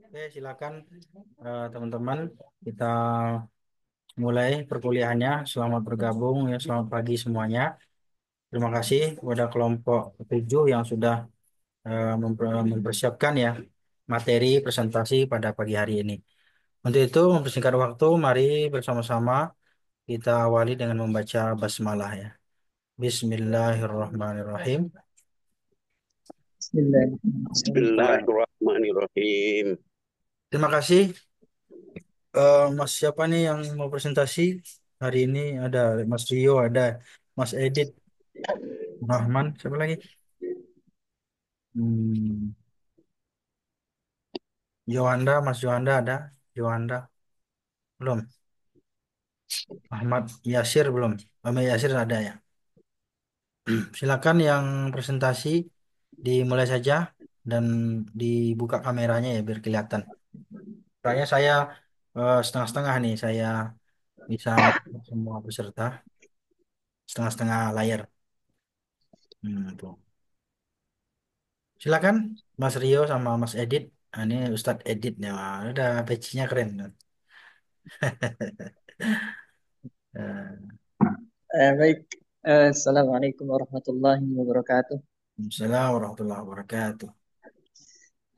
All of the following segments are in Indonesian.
Oke, silakan teman-teman, kita mulai perkuliahannya. Selamat bergabung ya, selamat pagi semuanya. Terima kasih kepada kelompok 7 yang sudah mempersiapkan ya materi presentasi pada pagi hari ini. Untuk itu, mempersingkat waktu, mari bersama-sama kita awali dengan membaca basmalah ya. Bismillahirrahmanirrahim. Bismillahirrahmanirrahim. Bismillahirrahmanirrahim. Terima kasih. Mas siapa nih yang mau presentasi hari ini? Ada Mas Rio, ada Mas Edit, Rahman, siapa lagi? Hmm, Yohanda, Mas Yohanda ada? Yohanda belum? Ahmad Yasir belum? Ahmad Yasir ada ya? Silakan yang presentasi dimulai saja dan dibuka kameranya ya biar kelihatan. Soalnya saya setengah-setengah nih, saya bisa melihat semua peserta setengah-setengah layar. Tuh. Silakan Mas Rio sama Mas Edit. Nah, ini Ustadz Edit ya, wah, udah pecinya keren. Eh, Baik. Assalamualaikum warahmatullahi wabarakatuh. Assalamualaikum warahmatullahi wabarakatuh.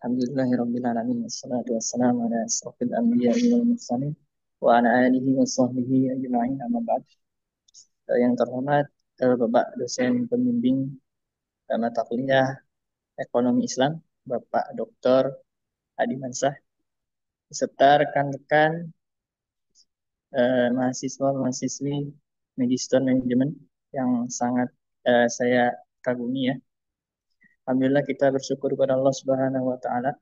Alhamdulillahirabbil alamin. Wassalatu wassalamu ala asrofil anbiya'i wal mursalin wa ala alihi wa sahbihi ajma'in, amma ba'd. Yang terhormat Bapak dosen pembimbing mata kuliah Ekonomi Islam, Bapak Dr. Adi Mansah, beserta rekan-rekan mahasiswa-mahasiswi Magister Manajemen yang sangat saya kagumi ya. Alhamdulillah kita bersyukur kepada Allah Subhanahu wa taala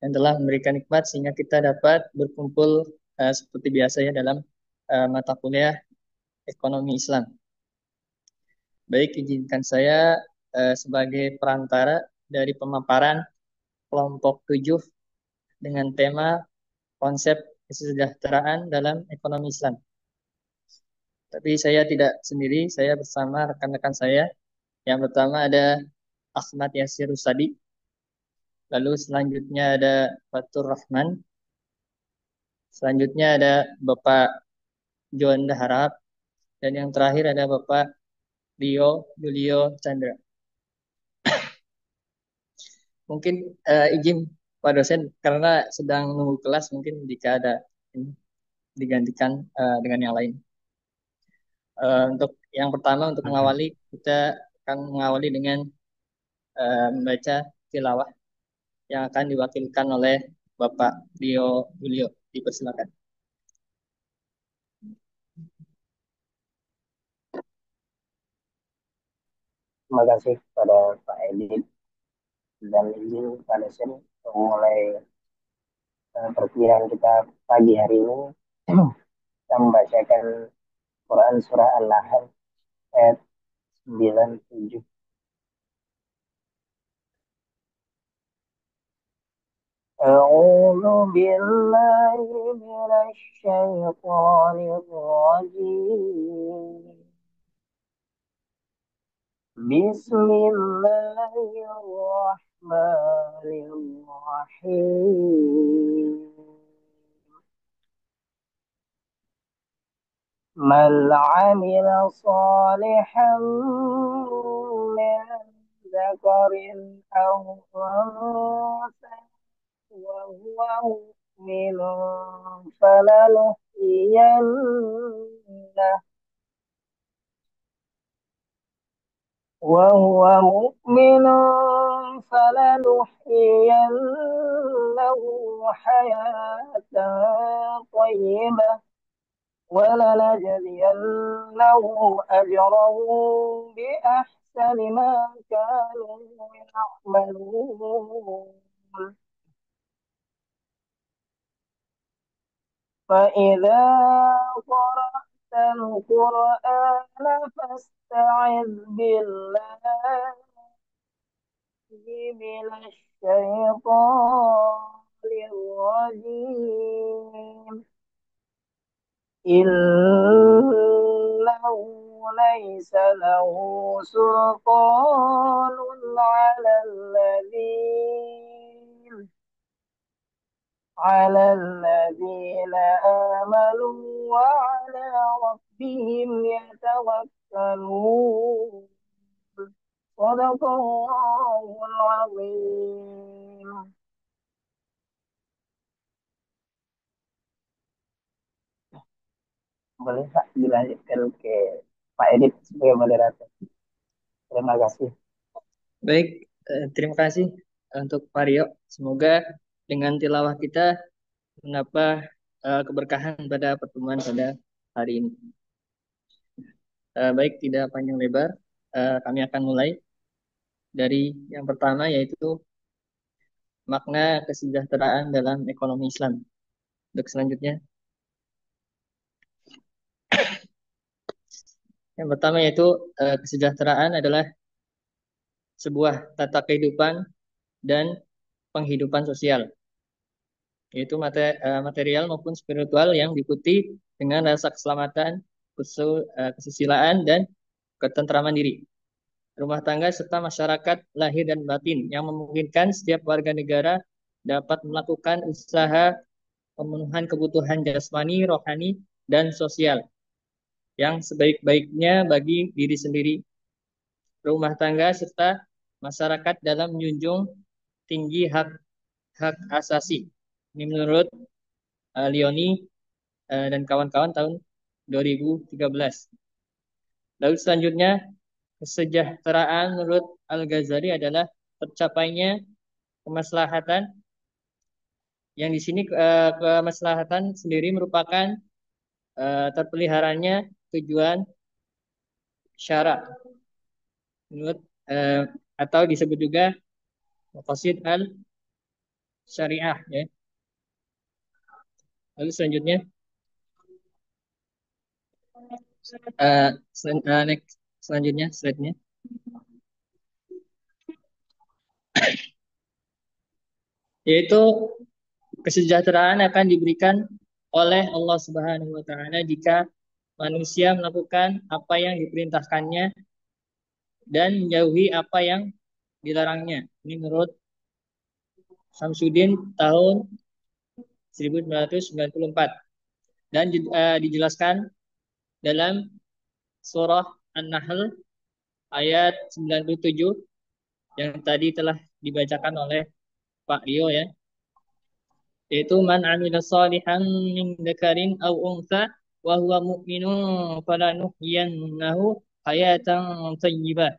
yang telah memberikan nikmat sehingga kita dapat berkumpul seperti biasa ya dalam mata kuliah Ekonomi Islam. Baik, izinkan saya sebagai perantara dari pemaparan kelompok 7 dengan tema konsep kesejahteraan dalam ekonomi Islam. Tapi saya tidak sendiri, saya bersama rekan-rekan saya. Yang pertama ada Ahmad Yasir Rusadi, lalu selanjutnya ada Fatur Rahman, selanjutnya ada Bapak John Daharap, dan yang terakhir ada Bapak Rio Julio Chandra. Mungkin izin Pak dosen karena sedang nunggu kelas, mungkin jika ada ini digantikan dengan yang lain. Untuk yang pertama untuk mengawali kita akan mengawali dengan membaca tilawah yang akan diwakilkan oleh Bapak Rio Julio. Dipersilakan. Terima kasih kepada Pak Edit dan izin pada saya mulai perkuliahan kita pagi hari ini. Kita membacakan Quran Surah Al-Nahl ayat 97. أعوذ بالله من الشيطان الرجيم. بسم الله الرحمن الرحيم. من عمل صالحا من ذكر أو أنثى وهو مؤمن فلنحيينه وهو مؤمن فلنحيينه حياة طيبة ولنجزينه أجرهم بأحسن ما كانوا يعملون. فإذا قرأت القرآن فاستعذ بالله من الشيطان الرجيم. إنه ليس له سلطان على الذين آمنوا وعلى ربهم يتوكلون. صدق الله العظيم. Boleh Pak dilanjutkan ke Pak Edit sebagai moderator. Terima kasih. Baik, terima kasih untuk Pak Rio. Semoga dengan tilawah kita menambah keberkahan pada pertemuan pada hari ini. Baik, tidak panjang lebar, kami akan mulai dari yang pertama, yaitu makna kesejahteraan dalam ekonomi Islam. Untuk selanjutnya, yang pertama yaitu kesejahteraan adalah sebuah tata kehidupan dan penghidupan sosial, yaitu material maupun spiritual yang diikuti dengan rasa keselamatan, kesusilaan, dan ketentraman diri, rumah tangga, serta masyarakat lahir dan batin yang memungkinkan setiap warga negara dapat melakukan usaha pemenuhan kebutuhan jasmani, rohani, dan sosial yang sebaik-baiknya bagi diri sendiri, rumah tangga, serta masyarakat dalam menjunjung tinggi hak asasi. Ini menurut Leoni dan kawan-kawan tahun 2013. Lalu selanjutnya, kesejahteraan menurut Al-Ghazali adalah tercapainya kemaslahatan, yang di sini kemaslahatan sendiri merupakan terpeliharanya tujuan syara menurut atau disebut juga maqasid al syariah, ya. Lalu selanjutnya selanjutnya slide-nya, yaitu kesejahteraan akan diberikan oleh Allah Subhanahu wa taala jika manusia melakukan apa yang diperintahkannya dan menjauhi apa yang dilarangnya. Ini menurut Samsudin tahun 1994, dan dijelaskan dalam surah An-Nahl ayat 97 yang tadi telah dibacakan oleh Pak Rio, ya, yaitu man amila salihan min dzakarin aw untha wa huwa mu'minun falanuhyiyannahu hayatan thayyibah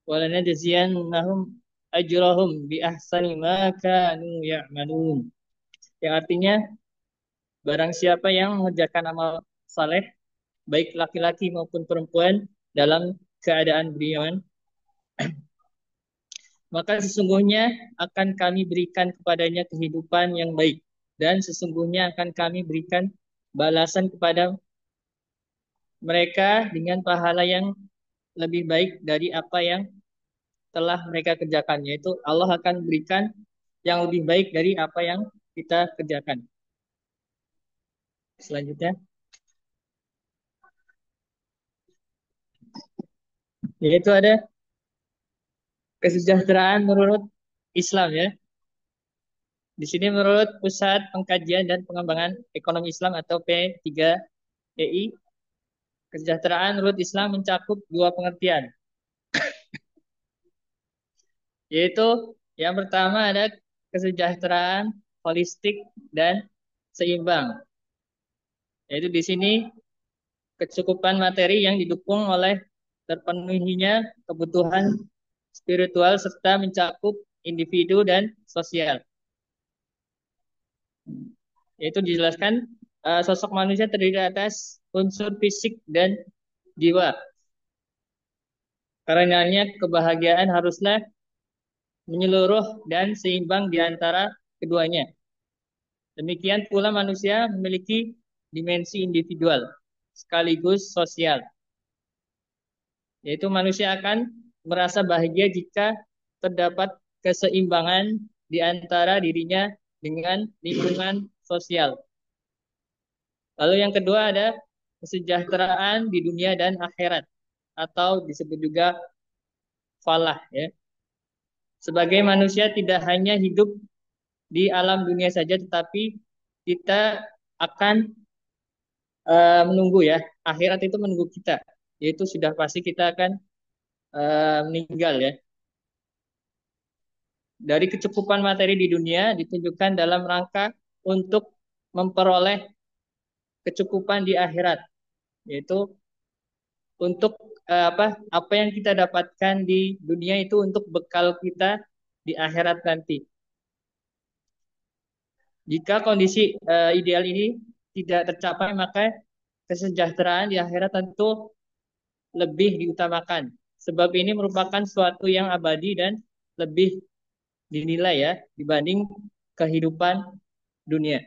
wa lanajziyannahum ajrahum bi ahsani ma kanu ya'malun. Yang artinya, barang siapa yang mengerjakan amal saleh, baik laki-laki maupun perempuan, dalam keadaan beriman, maka sesungguhnya akan kami berikan kepadanya kehidupan yang baik, dan sesungguhnya akan kami berikan balasan kepada mereka dengan pahala yang lebih baik dari apa yang telah mereka kerjakan, yaitu Allah akan berikan yang lebih baik dari apa yang kita kerjakan. Selanjutnya, yaitu ada kesejahteraan menurut Islam, ya. Di sini menurut Pusat Pengkajian dan Pengembangan Ekonomi Islam atau P3EI, kesejahteraan menurut Islam mencakup dua pengertian, yaitu yang pertama ada kesejahteraan holistik dan seimbang, yaitu di sini kecukupan materi yang didukung oleh terpenuhinya kebutuhan spiritual serta mencakup individu dan sosial, yaitu dijelaskan sosok manusia terdiri atas unsur fisik dan jiwa. Karenanya kebahagiaan haruslah menyeluruh dan seimbang di antara keduanya. Demikian pula manusia memiliki dimensi individual sekaligus sosial, yaitu manusia akan merasa bahagia jika terdapat keseimbangan di antara dirinya dengan lingkungan sosial. Lalu yang kedua ada kesejahteraan di dunia dan akhirat atau disebut juga falah ya. Sebagai manusia tidak hanya hidup di alam dunia saja tetapi kita akan menunggu ya. Akhirat itu menunggu kita. Yaitu sudah pasti kita akan meninggal ya. Dari kecukupan materi di dunia ditunjukkan dalam rangka untuk memperoleh kecukupan di akhirat, yaitu untuk apa yang kita dapatkan di dunia itu untuk bekal kita di akhirat nanti. Jika kondisi ideal ini tidak tercapai, maka kesejahteraan di akhirat tentu lebih diutamakan. Sebab ini merupakan suatu yang abadi dan lebih dinilai ya dibanding kehidupan dunia.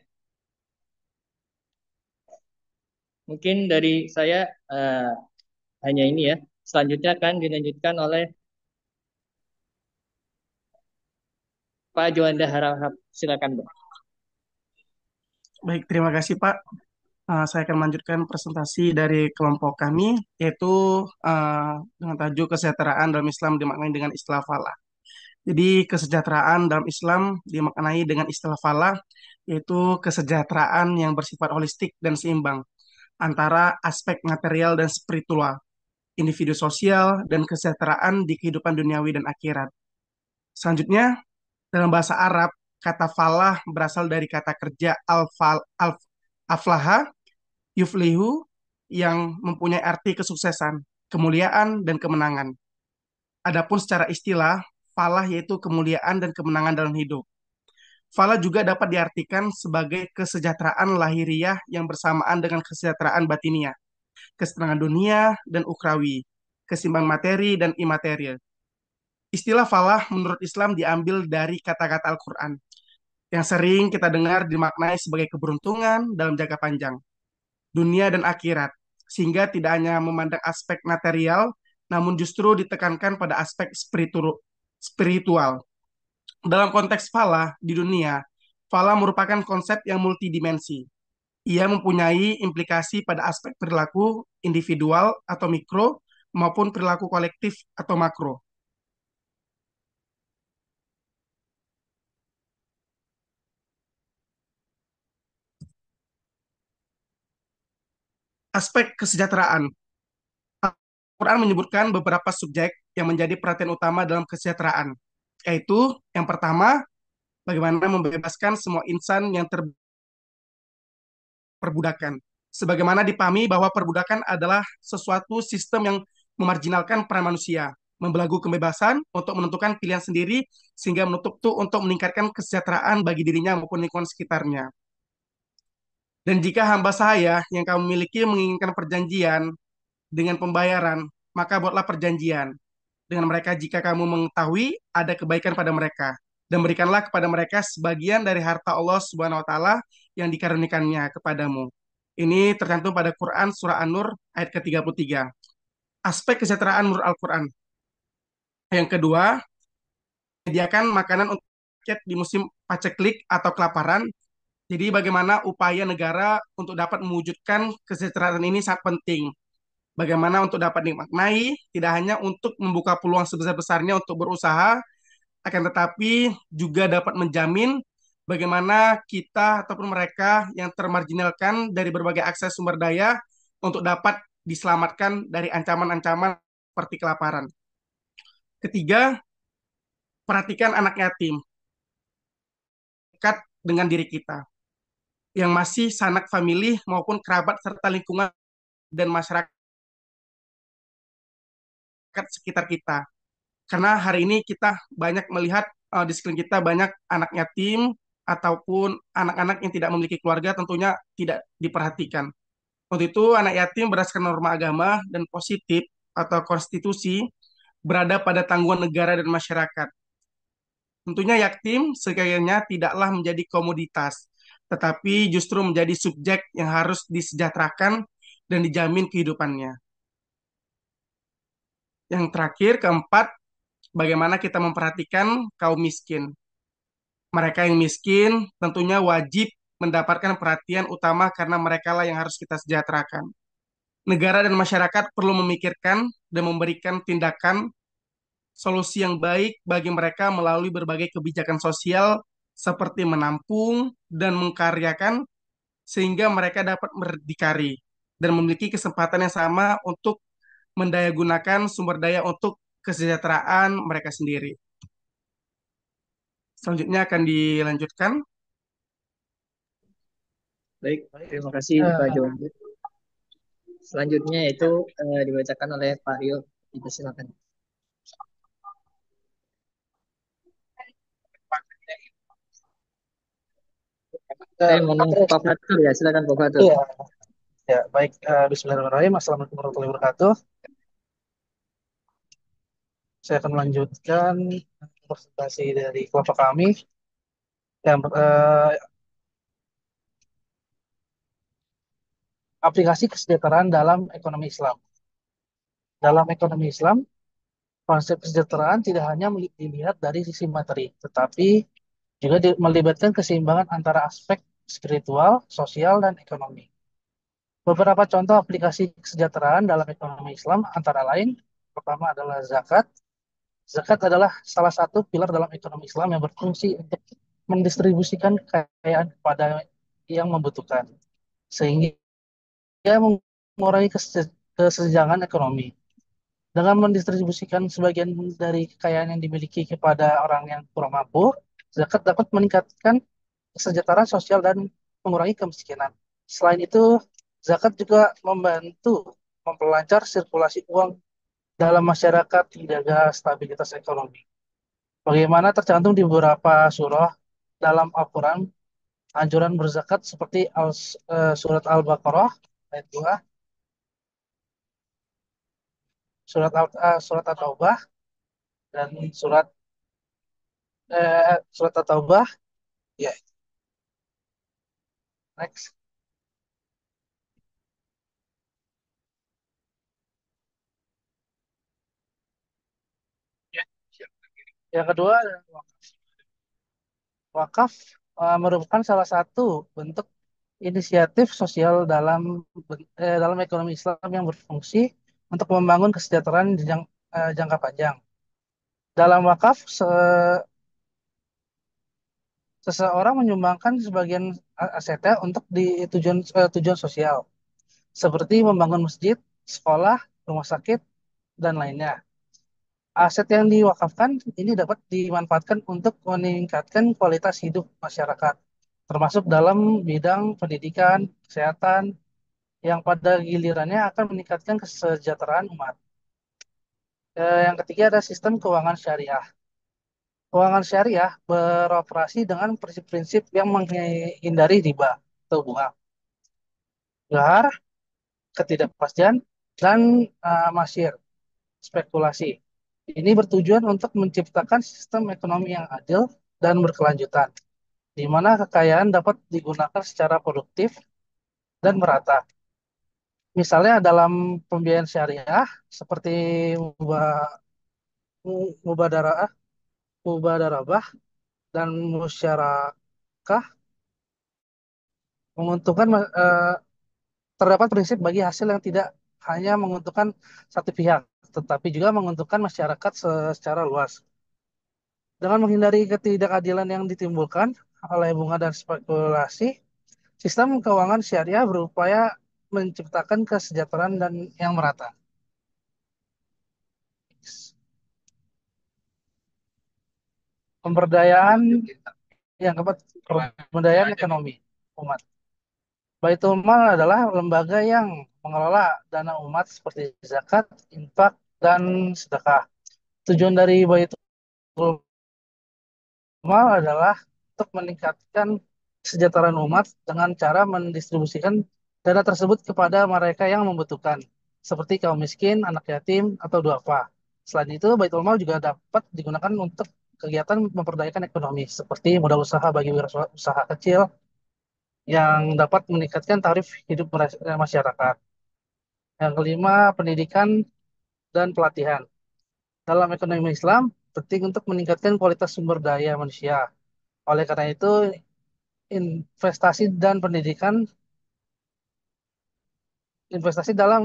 Mungkin dari saya hanya ini ya. Selanjutnya akan dilanjutkan oleh Pak Juanda Harahap. Silakan, Pak. Baik, terima kasih Pak. Saya akan melanjutkan presentasi dari kelompok kami, yaitu dengan tajuk kesejahteraan dalam Islam dimaknai dengan istilah falah. Jadi kesejahteraan dalam Islam dimaknai dengan istilah falah, yaitu kesejahteraan yang bersifat holistik dan seimbang antara aspek material dan spiritual, individu sosial, dan kesejahteraan di kehidupan duniawi dan akhirat. Selanjutnya, dalam bahasa Arab, kata falah berasal dari kata kerja aflaha, yuflihu, yang mempunyai arti kesuksesan, kemuliaan, dan kemenangan. Adapun secara istilah, falah yaitu kemuliaan dan kemenangan dalam hidup. Falah juga dapat diartikan sebagai kesejahteraan lahiriah yang bersamaan dengan kesejahteraan batiniah, kesenangan dunia dan ukrawi, kesimbang materi dan imaterial. Istilah falah menurut Islam diambil dari kata-kata Al-Quran, yang sering kita dengar dimaknai sebagai keberuntungan dalam jangka panjang, dunia dan akhirat, sehingga tidak hanya memandang aspek material, namun justru ditekankan pada aspek spiritual. Dalam konteks falah di dunia, falah merupakan konsep yang multidimensi. Ia mempunyai implikasi pada aspek perilaku individual atau mikro maupun perilaku kolektif atau makro. Aspek kesejahteraan. Al-Quran menyebutkan beberapa subjek yang menjadi perhatian utama dalam kesejahteraan, yaitu yang pertama, bagaimana membebaskan semua insan yang terperbudakan. Sebagaimana dipahami bahwa perbudakan adalah sesuatu sistem yang memarginalkan peran manusia, membelagu kebebasan untuk menentukan pilihan sendiri, sehingga menutup tuh untuk meningkatkan kesejahteraan bagi dirinya maupun lingkungan sekitarnya. Dan jika hamba saya yang kamu miliki menginginkan perjanjian dengan pembayaran, maka buatlah perjanjian dengan mereka jika kamu mengetahui ada kebaikan pada mereka. Dan berikanlah kepada mereka sebagian dari harta Allah Subhanahu wa taala yang dikarunikannya kepadamu. Ini tercantum pada Quran surah An-Nur ayat ke-33. Aspek kesejahteraan menurut Al-Quran. Yang kedua, menyediakan makanan untuk rakyat di musim paceklik atau kelaparan. Jadi bagaimana upaya negara untuk dapat mewujudkan kesejahteraan ini sangat penting. Bagaimana untuk dapat dimaknai, tidak hanya untuk membuka peluang sebesar-besarnya untuk berusaha, akan tetapi juga dapat menjamin bagaimana kita ataupun mereka yang termarginalkan dari berbagai akses sumber daya untuk dapat diselamatkan dari ancaman-ancaman seperti kelaparan. Ketiga, perhatikan anak yatim dekat dengan diri kita yang masih sanak famili maupun kerabat serta lingkungan dan masyarakat sekitar kita. Karena hari ini kita banyak melihat di sekeliling kita banyak anak yatim ataupun anak-anak yang tidak memiliki keluarga tentunya tidak diperhatikan. Untuk itu anak yatim berdasarkan norma agama dan positif atau konstitusi berada pada tanggungan negara dan masyarakat. Tentunya yatim sekiranya tidaklah menjadi komoditas, tetapi justru menjadi subjek yang harus disejahterakan dan dijamin kehidupannya. Yang terakhir, keempat, bagaimana kita memperhatikan kaum miskin. Mereka yang miskin tentunya wajib mendapatkan perhatian utama karena mereka lah yang harus kita sejahterakan. negara dan masyarakat perlu memikirkan dan memberikan tindakan solusi yang baik bagi mereka melalui berbagai kebijakan sosial seperti menampung dan mengkaryakan sehingga mereka dapat berdikari dan memiliki kesempatan yang sama untuk mendayagunakan sumber daya untuk kesejahteraan mereka sendiri. Selanjutnya akan dilanjutkan. Baik, Baik. terima kasih Pak Jawadi. Selanjutnya itu dibacakan oleh Pak Rio. Silakan. Mohon Pak Fatur ya, silakan Pak Fatur. Iya, ya baik. Bismillahirrahmanirrahim. Assalamualaikum warahmatullahi wabarakatuh. Saya akan melanjutkan presentasi dari kelompok kami yang aplikasi kesejahteraan dalam ekonomi Islam. Dalam ekonomi Islam, konsep kesejahteraan tidak hanya dilihat dari sisi materi, tetapi juga melibatkan keseimbangan antara aspek spiritual, sosial, dan ekonomi. Beberapa contoh aplikasi kesejahteraan dalam ekonomi Islam antara lain, pertama adalah zakat. Zakat adalah salah satu pilar dalam ekonomi Islam yang berfungsi untuk mendistribusikan kekayaan kepada yang membutuhkan, sehingga mengurangi kesenjangan ekonomi. Dengan mendistribusikan sebagian dari kekayaan yang dimiliki kepada orang yang kurang mampu, zakat dapat meningkatkan kesejahteraan sosial dan mengurangi kemiskinan. Selain itu, zakat juga membantu memperlancar sirkulasi uang dalam masyarakat, menjaga stabilitas ekonomi. Bagaimana tercantum di beberapa surah dalam Al-Quran, anjuran berzakat seperti surat Al-Baqarah ayat 2, surat At-Taubah, dan surat At-Taubah. Ya, next. Ya, yang kedua, wakaf merupakan salah satu bentuk inisiatif sosial dalam ekonomi Islam yang berfungsi untuk membangun kesejahteraan jangka panjang. Dalam wakaf, seseorang menyumbangkan sebagian asetnya untuk tujuan sosial, seperti membangun masjid, sekolah, rumah sakit, dan lainnya. Aset yang diwakafkan ini dapat dimanfaatkan untuk meningkatkan kualitas hidup masyarakat, termasuk dalam bidang pendidikan, kesehatan, yang pada gilirannya akan meningkatkan kesejahteraan umat. Yang ketiga ada sistem keuangan syariah. Keuangan syariah beroperasi dengan prinsip-prinsip yang menghindari riba atau bunga, gahar, ketidakpastian, dan masyir, spekulasi. Ini bertujuan untuk menciptakan sistem ekonomi yang adil dan berkelanjutan, di mana kekayaan dapat digunakan secara produktif dan merata. Misalnya dalam pembiayaan syariah seperti mubadarah, mubadarabah, dan musyarakah menguntungkan terdapat prinsip bagi hasil yang tidak hanya menguntungkan satu pihak, tetapi juga menguntungkan masyarakat secara luas. Dengan menghindari ketidakadilan yang ditimbulkan oleh bunga dan spekulasi, sistem keuangan syariah berupaya menciptakan kesejahteraan dan yang merata. Pemberdayaan yang keempat, pemberdayaan ekonomi umat. Baitul Mal adalah lembaga yang mengelola dana umat seperti zakat, infak, dan sedekah. Tujuan dari Baitul Mal adalah untuk meningkatkan kesejahteraan umat dengan cara mendistribusikan dana tersebut kepada mereka yang membutuhkan, seperti kaum miskin, anak yatim, atau duafa. Selain itu, Baitul Mal juga dapat digunakan untuk kegiatan memperdayakan ekonomi, seperti modal usaha bagi usaha kecil yang dapat meningkatkan tarif hidup masyarakat. Yang kelima, pendidikan dan pelatihan. Dalam ekonomi Islam, penting untuk meningkatkan kualitas sumber daya manusia. Oleh karena itu, investasi dan pendidikan investasi dalam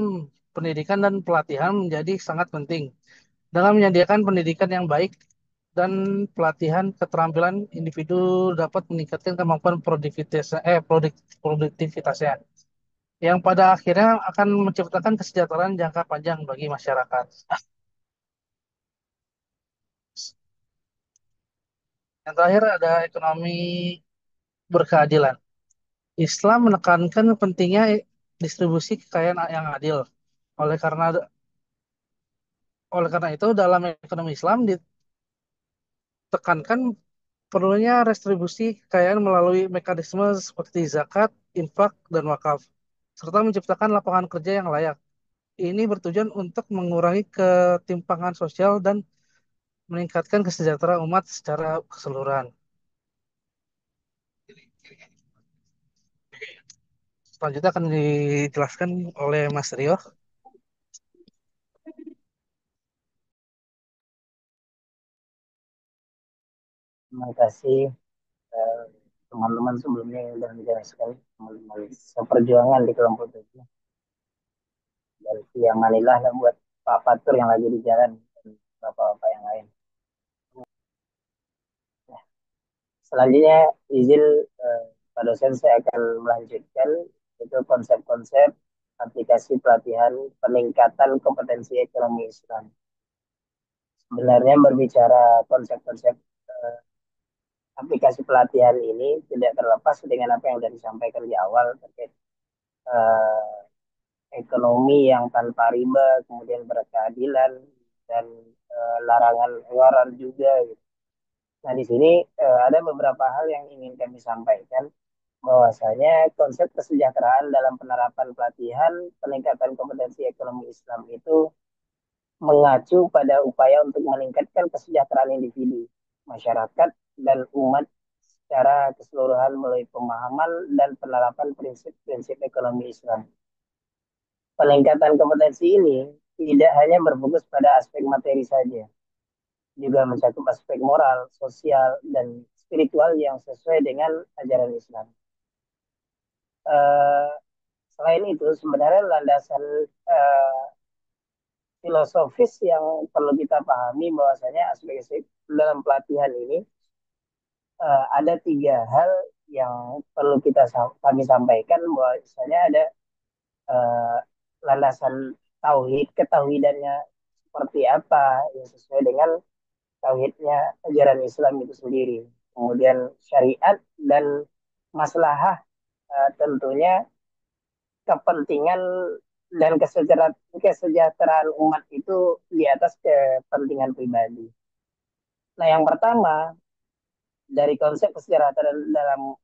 pendidikan dan pelatihan menjadi sangat penting dalam menyediakan pendidikan yang baik dan pelatihan keterampilan individu dapat meningkatkan kemampuan produktivitasnya yang pada akhirnya akan menciptakan kesejahteraan jangka panjang bagi masyarakat. Yang terakhir ada ekonomi berkeadilan. Islam menekankan pentingnya distribusi kekayaan yang adil. Oleh karena oleh karena itu dalam ekonomi Islam ditekankan perlunya redistribusi kekayaan melalui mekanisme seperti zakat, infak, dan wakaf, serta menciptakan lapangan kerja yang layak. Ini bertujuan untuk mengurangi ketimpangan sosial dan meningkatkan kesejahteraan umat secara keseluruhan. Selanjutnya akan dijelaskan oleh Mas Rio. Terima kasih eh, teman-teman sebelumnya yang sudah menjelaskan teman-teman seperjuangan di kelompok 7. Dan siang manilah lah buat Pak Fatur yang lagi di jalan dan bapak-bapak yang lain. Selanjutnya izin Pak dosen saya akan melanjutkan itu konsep-konsep aplikasi pelatihan peningkatan kompetensi ekonomi Islam. Sebenarnya berbicara konsep-konsep aplikasi pelatihan ini tidak terlepas dengan apa yang sudah disampaikan di awal terkait eh, ekonomi yang tanpa riba, kemudian berkeadilan dan larangan iwaran juga. Gitu. Nah di sini ada beberapa hal yang ingin kami sampaikan bahwasanya konsep kesejahteraan dalam penerapan pelatihan peningkatan kompetensi ekonomi Islam itu mengacu pada upaya untuk meningkatkan kesejahteraan individu, masyarakat, dan umat secara keseluruhan melalui pemahaman dan penerapan prinsip-prinsip ekonomi Islam. Peningkatan kompetensi ini tidak hanya berfokus pada aspek materi saja, juga mencakup aspek moral, sosial, dan spiritual yang sesuai dengan ajaran Islam. Uh, Selain itu, sebenarnya landasan uh, filosofis yang perlu kita pahami bahwasanya aspek-aspek dalam pelatihan ini ada tiga hal yang perlu kami sampaikan bahwasanya ada uh, landasan tauhid, ketauhidannya seperti apa yang sesuai dengan tauhidnya ajaran Islam itu sendiri. Kemudian syariat dan maslahah tentunya kepentingan dan kesejahteraan umat itu di atas kepentingan pribadi. Nah, yang pertama dari konsep kesejahteraan dalam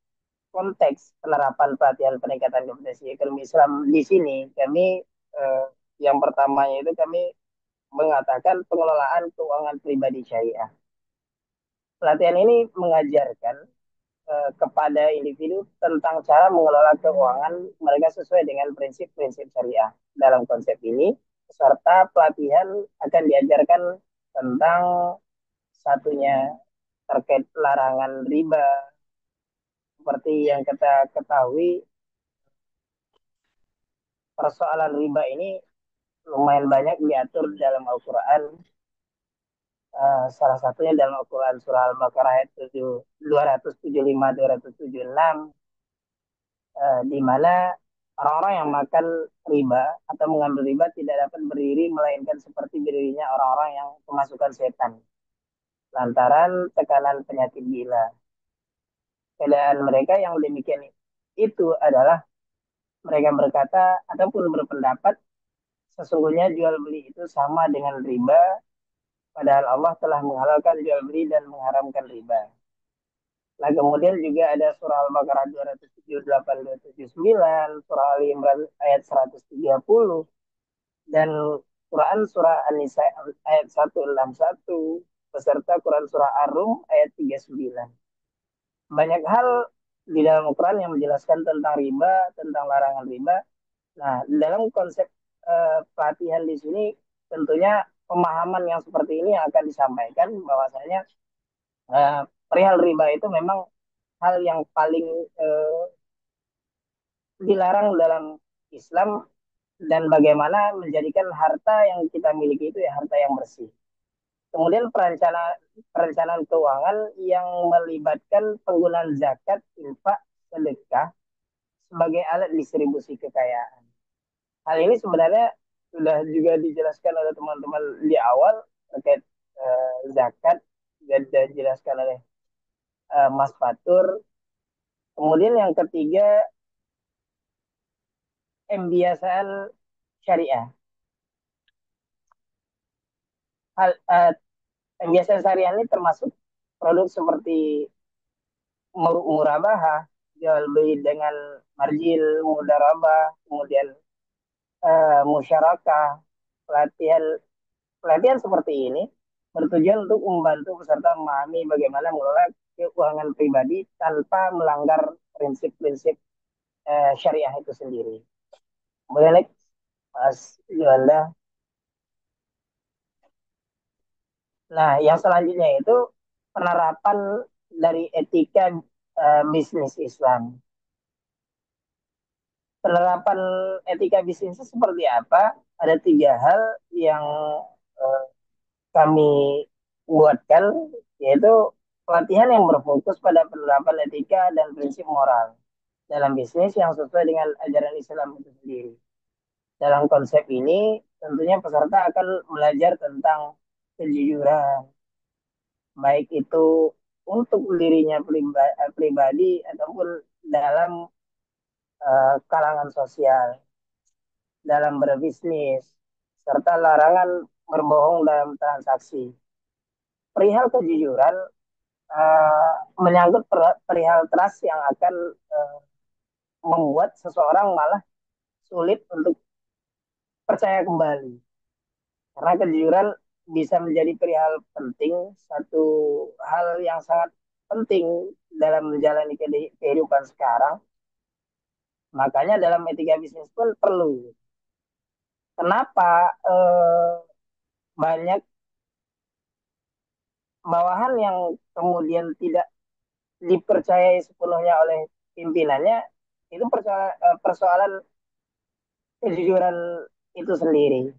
konteks penerapan pelatihan peningkatan kompetensi ekonomi Islam di sini kami eh, yang pertamanya itu kami mengatakan pengelolaan keuangan pribadi syariah. Pelatihan ini mengajarkan kepada individu tentang cara mengelola keuangan mereka sesuai dengan prinsip-prinsip syariah. Dalam konsep ini, peserta pelatihan akan diajarkan tentang satunya terkait larangan riba. Seperti yang kita ketahui, persoalan riba ini lumayan banyak diatur dalam Al-Quran. Salah satunya dalam Al-Quran surah Al-Baqarah ayat 275-276 di mana orang-orang yang makan riba atau mengambil riba tidak dapat berdiri melainkan seperti berdirinya orang-orang yang kemasukan setan lantaran tekanan penyakit gila. Keadaan mereka yang demikian itu adalah mereka berkata ataupun berpendapat sesungguhnya jual beli itu sama dengan riba padahal Allah telah menghalalkan jual beli dan mengharamkan riba. Nah, kemudian juga ada surah Al-Baqarah 278-279, surah Ali Imran ayat 130, dan Quran surah An-Nisa ayat 161, beserta Quran surah Ar-Rum ayat 39. Banyak hal di dalam Quran yang menjelaskan tentang riba, tentang larangan riba. Nah, dalam konsep pelatihan di sini tentunya pemahaman yang seperti ini yang akan disampaikan bahwasanya perihal riba itu memang hal yang paling dilarang dalam Islam dan bagaimana menjadikan harta yang kita miliki itu ya harta yang bersih. Kemudian perencanaan keuangan yang melibatkan penggunaan zakat, infak, sedekah sebagai alat distribusi kekayaan. Hal ini sebenarnya sudah juga dijelaskan oleh teman-teman di awal terkait zakat, dan dijelaskan oleh Mas Fatur. Kemudian yang ketiga, pembiasaan syariah. Pembiasaan syariah ini termasuk produk seperti murabahah, jual beli dengan marjil, mudarabah, kemudian musyarakah, pelatihan pelatihan seperti ini bertujuan untuk membantu peserta memahami bagaimana mengelola keuangan pribadi tanpa melanggar prinsip-prinsip syariah itu sendiri. Boleh next, Mas Yolanda. Nah, yang selanjutnya itu penerapan dari etika bisnis Islam. Penerapan etika bisnis itu seperti apa? Ada tiga hal yang eh, kami buatkan, yaitu pelatihan yang berfokus pada penerapan etika dan prinsip moral dalam bisnis yang sesuai dengan ajaran Islam itu sendiri. Dalam konsep ini, tentunya peserta akan belajar tentang kejujuran, baik itu untuk dirinya pribadi ataupun dalam kalangan sosial, dalam berbisnis, serta larangan berbohong dalam transaksi. Perihal kejujuran menyangkut perihal trust yang akan membuat seseorang malah sulit untuk percaya kembali. Karena kejujuran bisa menjadi perihal penting, satu hal yang sangat penting dalam menjalani kehidupan sekarang. Makanya dalam etika bisnis pun perlu. Kenapa banyak bawahan yang kemudian tidak dipercayai sepenuhnya oleh pimpinannya, itu persoalan kejujuran itu sendiri.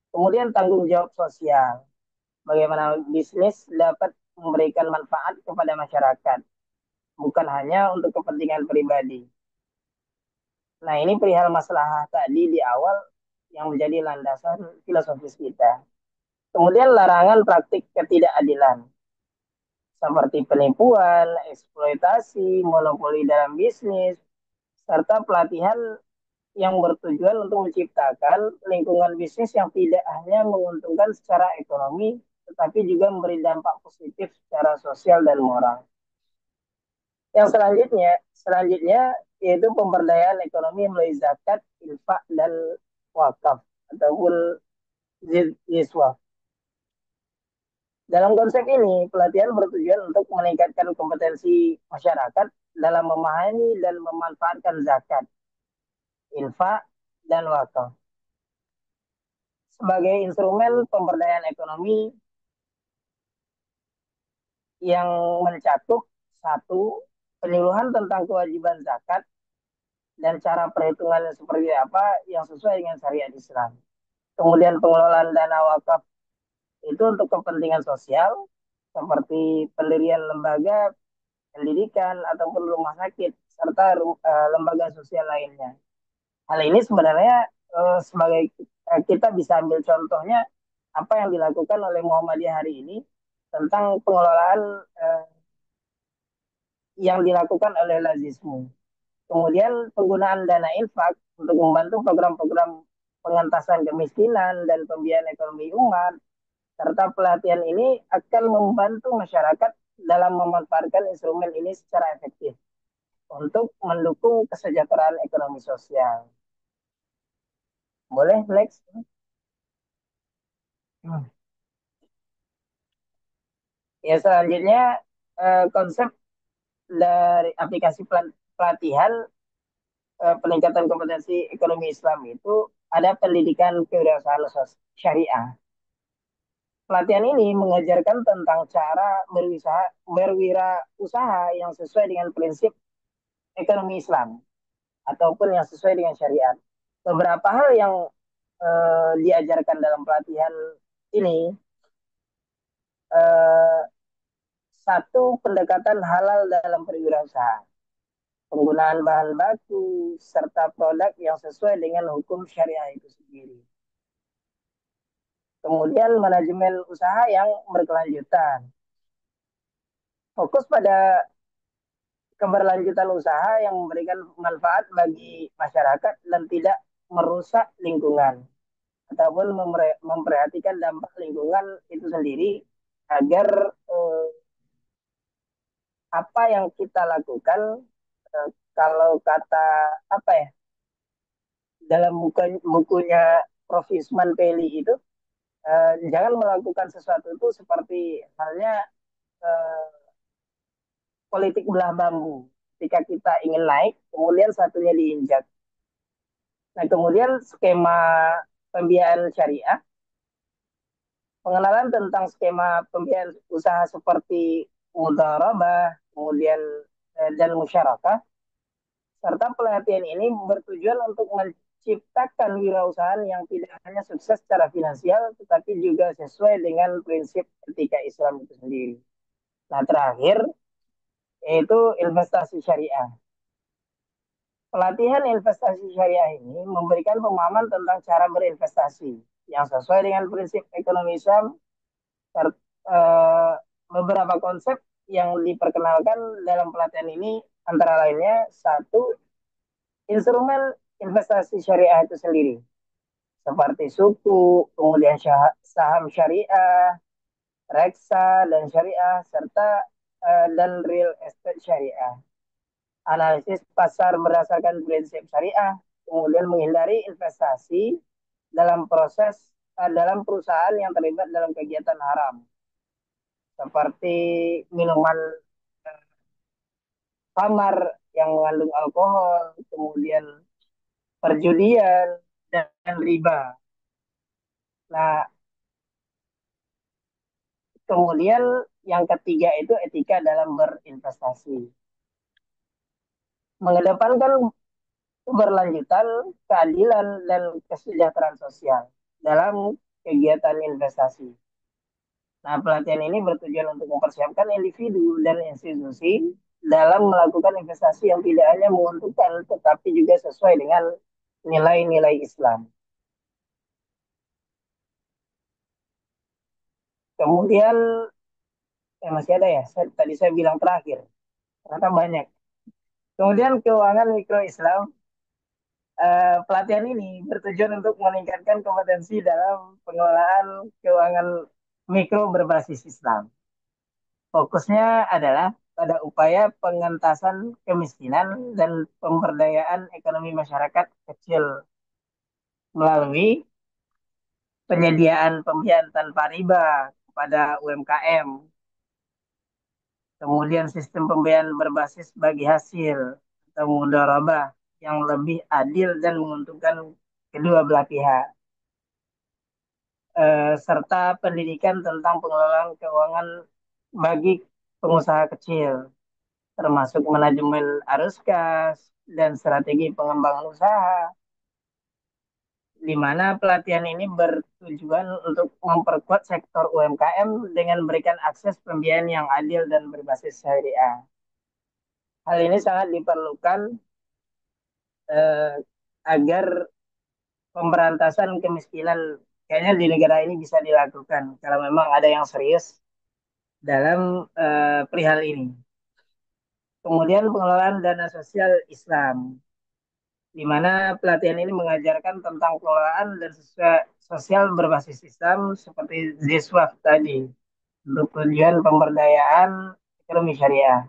Kemudian tanggung jawab sosial, bagaimana bisnis dapat memberikan manfaat kepada masyarakat, bukan hanya untuk kepentingan pribadi. Nah, ini perihal masalah tadi di awal yang menjadi landasan filosofis kita. Kemudian larangan praktik ketidakadilan, seperti penipuan, eksploitasi, monopoli dalam bisnis, serta pelatihan yang bertujuan untuk menciptakan lingkungan bisnis yang tidak hanya menguntungkan secara ekonomi, tetapi juga memberi dampak positif secara sosial dan moral. Yang selanjutnya yaitu pemberdayaan ekonomi melalui zakat, infak, dan wakaf ataupun ziswaf. Dalam konsep ini, pelatihan bertujuan untuk meningkatkan kompetensi masyarakat dalam memahami dan memanfaatkan zakat, infak, dan wakaf sebagai instrumen pemberdayaan ekonomi yang mencakup satu, penyuluhan tentang kewajiban zakat dan cara perhitungannya seperti apa yang sesuai dengan syariat Islam. Kemudian pengelolaan dana wakaf itu untuk kepentingan sosial seperti pendirian lembaga pendidikan ataupun rumah sakit serta lembaga sosial lainnya. Hal ini sebenarnya sebagai kita bisa ambil contohnya apa yang dilakukan oleh Muhammadiyah hari ini tentang pengelolaan yang dilakukan oleh Lazismu. Kemudian penggunaan dana infak untuk membantu program-program pengentasan kemiskinan dan pembiayaan ekonomi umat, serta pelatihan ini akan membantu masyarakat dalam memanfaatkan instrumen ini secara efektif untuk mendukung kesejahteraan ekonomi sosial. Boleh next? Ya, selanjutnya konsep dari aplikasi pelatihan peningkatan kompetensi ekonomi Islam itu ada pendidikan kewirausahaan syariah. Pelatihan ini mengajarkan tentang cara berwirausaha yang sesuai dengan prinsip ekonomi Islam ataupun yang sesuai dengan syariat. beberapa hal yang diajarkan dalam pelatihan ini, eh, satu, pendekatan halal dalam perwirausahaan, penggunaan bahan baku, serta produk yang sesuai dengan hukum syariah itu sendiri. Kemudian manajemen usaha yang berkelanjutan, fokus pada keberlanjutan usaha yang memberikan manfaat bagi masyarakat dan tidak merusak lingkungan, ataupun memperhatikan dampak lingkungan itu sendiri, agar eh, apa yang kita lakukan, kalau kata apa ya, dalam bukunya Prof. Isman Peli itu, jangan melakukan sesuatu itu seperti halnya eh, politik belah bambu. Ketika kita ingin naik, kemudian satunya diinjak. Nah, kemudian skema pembiayaan syariah, pengenalan tentang skema pembiayaan usaha seperti mudharabah, kemudian dan musyarakah, serta pelatihan ini bertujuan untuk menciptakan wirausahaan yang tidak hanya sukses secara finansial, tetapi juga sesuai dengan prinsip etika Islam itu sendiri. Nah, terakhir yaitu investasi syariah. Pelatihan investasi syariah ini memberikan pemahaman tentang cara berinvestasi yang sesuai dengan prinsip ekonomi Islam. eh, Beberapa konsep yang diperkenalkan dalam pelatihan ini antara lainnya, satu, instrumen investasi syariah itu sendiri, seperti suku, kemudian saham syariah, reksa dan syariah, serta dan real estate syariah. Analisis pasar berdasarkan prinsip syariah, kemudian menghindari investasi dalam perusahaan yang terlibat dalam kegiatan haram, seperti minuman khamar yang mengandung alkohol, kemudian perjudian, dan riba. Nah, kemudian yang ketiga itu etika dalam berinvestasi. Mengedepankan keberlanjutan, keadilan, dan kesejahteraan sosial dalam kegiatan investasi. Nah, pelatihan ini bertujuan untuk mempersiapkan individu dan institusi dalam melakukan investasi yang tidak hanya menguntungkan, tetapi juga sesuai dengan nilai-nilai Islam. Kemudian, masih ada ya, tadi saya bilang terakhir, ternyata banyak. Kemudian keuangan mikro Islam, pelatihan ini bertujuan untuk meningkatkan kompetensi dalam pengelolaan keuangan mikro berbasis Islam. Fokusnya adalah pada upaya pengentasan kemiskinan dan pemberdayaan ekonomi masyarakat kecil melalui penyediaan pembiayaan tanpa riba kepada UMKM, kemudian sistem pembiayaan berbasis bagi hasil atau mudharabah yang lebih adil dan menguntungkan kedua belah pihak, serta pendidikan tentang pengelolaan keuangan bagi pengusaha kecil, termasuk manajemen arus kas dan strategi pengembangan usaha, di mana pelatihan ini bertujuan untuk memperkuat sektor UMKM dengan memberikan akses pembiayaan yang adil dan berbasis syariah. Hal ini sangat diperlukan eh, agar pemberantasan kemiskinan kayaknya di negara ini bisa dilakukan kalau memang ada yang serius dalam perihal ini. Kemudian pengelolaan dana sosial Islam, di mana pelatihan ini mengajarkan tentang pengelolaan dan sosial berbasis Islam seperti Ziswaf tadi, untuk tujuan pemberdayaan ekonomi syariah,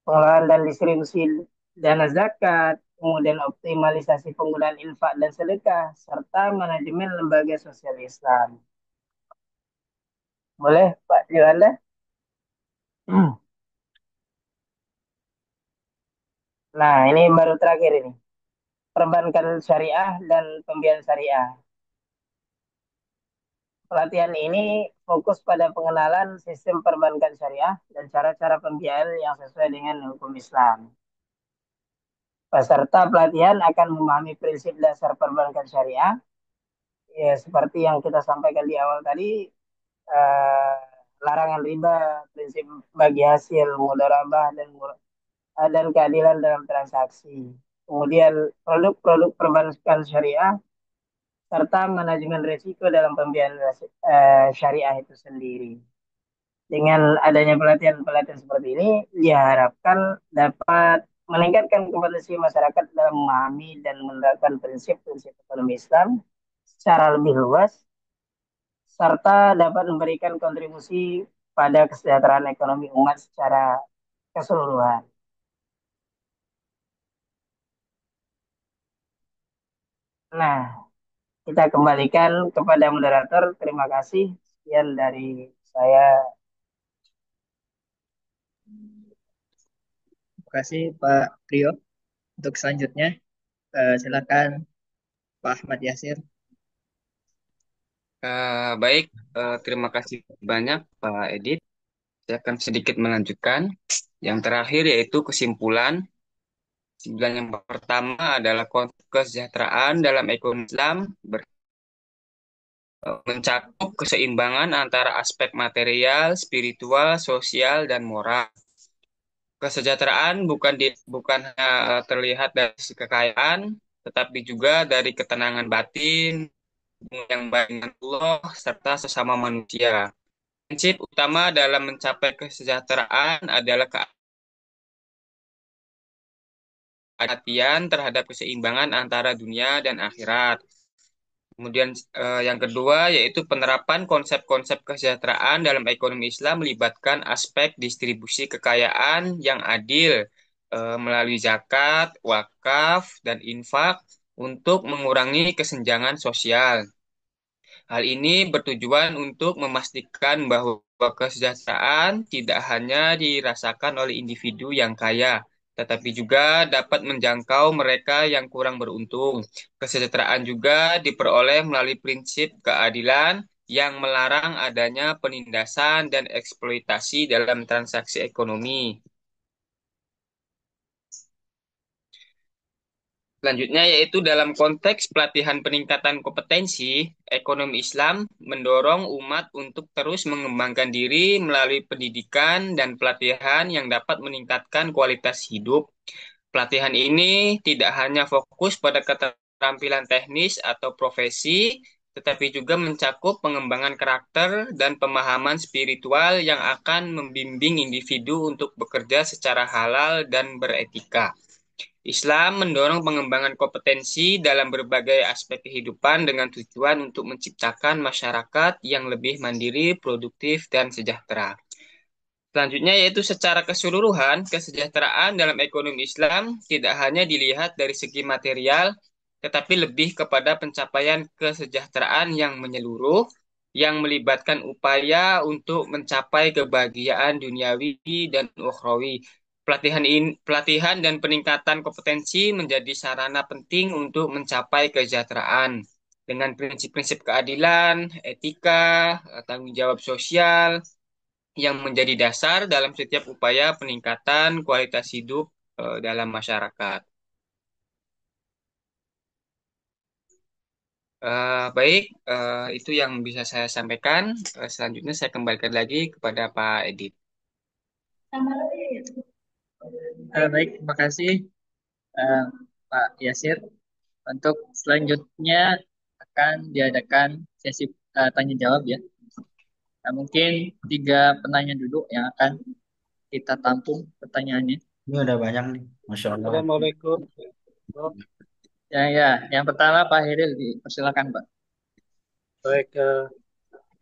pengelolaan dan distribusi dana zakat, kemudian optimalisasi penggunaan infak dan sedekah, serta manajemen lembaga sosial Islam. Boleh Pak Juanda? Nah, ini baru terakhir ini. Perbankan syariah dan pembiayaan syariah. Pelatihan ini fokus pada pengenalan sistem perbankan syariah dan cara-cara pembiayaan yang sesuai dengan hukum Islam. Peserta pelatihan akan memahami prinsip dasar perbankan syariah, ya seperti yang kita sampaikan di awal tadi, eh, larangan riba, prinsip bagi hasil, mudharabah dan keadilan dalam transaksi. Kemudian produk-produk perbankan syariah serta manajemen risiko dalam pembiayaan syariah itu sendiri. Dengan adanya pelatihan-pelatihan seperti ini, diharapkan dapat meningkatkan kompetensi masyarakat dalam memahami dan menerapkan prinsip-prinsip ekonomi Islam secara lebih luas, serta dapat memberikan kontribusi pada kesejahteraan ekonomi umat secara keseluruhan. Nah, kita kembalikan kepada moderator. Terima kasih. Sekian dari saya. Terima kasih Pak Priyo. Untuk selanjutnya, silakan Pak Ahmad Yasir. Baik, terima kasih banyak Pak Edit. Saya akan sedikit melanjutkan. Yang terakhir yaitu kesimpulan. Kesimpulan yang pertama adalah konsep kesejahteraan dalam ekonomi Islam mencakup keseimbangan antara aspek material, spiritual, sosial, dan moral. Kesejahteraan bukan hanya terlihat dari sisi kekayaan, tetapi juga dari ketenangan batin, yang baik dengan Allah, serta sesama manusia. Prinsip utama dalam mencapai kesejahteraan adalah perhatian terhadap keseimbangan antara dunia dan akhirat. Kemudian yang kedua yaitu penerapan konsep-konsep kesejahteraan dalam ekonomi Islam melibatkan aspek distribusi kekayaan yang adil melalui zakat, wakaf, dan infak untuk mengurangi kesenjangan sosial. Hal ini bertujuan untuk memastikan bahwa kesejahteraan tidak hanya dirasakan oleh individu yang kaya, tetapi juga dapat menjangkau mereka yang kurang beruntung. Kesejahteraan juga diperoleh melalui prinsip keadilan yang melarang adanya penindasan dan eksploitasi dalam transaksi ekonomi. Selanjutnya yaitu dalam konteks pelatihan peningkatan kompetensi, ekonomi Islam mendorong umat untuk terus mengembangkan diri melalui pendidikan dan pelatihan yang dapat meningkatkan kualitas hidup. Pelatihan ini tidak hanya fokus pada keterampilan teknis atau profesi, tetapi juga mencakup pengembangan karakter dan pemahaman spiritual yang akan membimbing individu untuk bekerja secara halal dan beretika. Islam mendorong pengembangan kompetensi dalam berbagai aspek kehidupan dengan tujuan untuk menciptakan masyarakat yang lebih mandiri, produktif, dan sejahtera. Selanjutnya yaitu secara keseluruhan, kesejahteraan dalam ekonomi Islam tidak hanya dilihat dari segi material, tetapi lebih kepada pencapaian kesejahteraan yang menyeluruh, yang melibatkan upaya untuk mencapai kebahagiaan duniawi dan ukhrawi. Pelatihan dan peningkatan kompetensi menjadi sarana penting untuk mencapai kesejahteraan dengan prinsip-prinsip keadilan, etika, tanggung jawab sosial yang menjadi dasar dalam setiap upaya peningkatan kualitas hidup dalam masyarakat. Baik, itu yang bisa saya sampaikan. Selanjutnya saya kembalikan lagi kepada Pak Edit. Baik, terima kasih Pak Yasir. Untuk selanjutnya akan diadakan sesi tanya jawab ya. Nah, mungkin 3 penanya dulu yang akan kita tampung pertanyaannya. Ini udah banyak nih, Masya Allah. Assalamualaikum. Ya, yang pertama Pak Heril, dipersilakan Pak. Baik,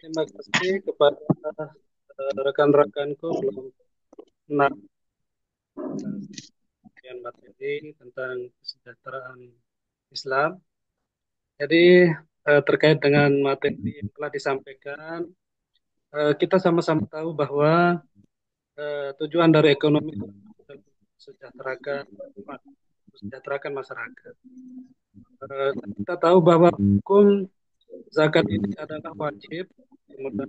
terima kasih kepada rekan-rekanku kelompok 6 yang materi tentang kesejahteraan Islam. Jadi terkait dengan materi yang telah disampaikan, kita sama-sama tahu bahwa tujuan dari ekonomi adalah sejahterakan masyarakat. Kita tahu bahwa hukum zakat ini adalah wajib, kemudian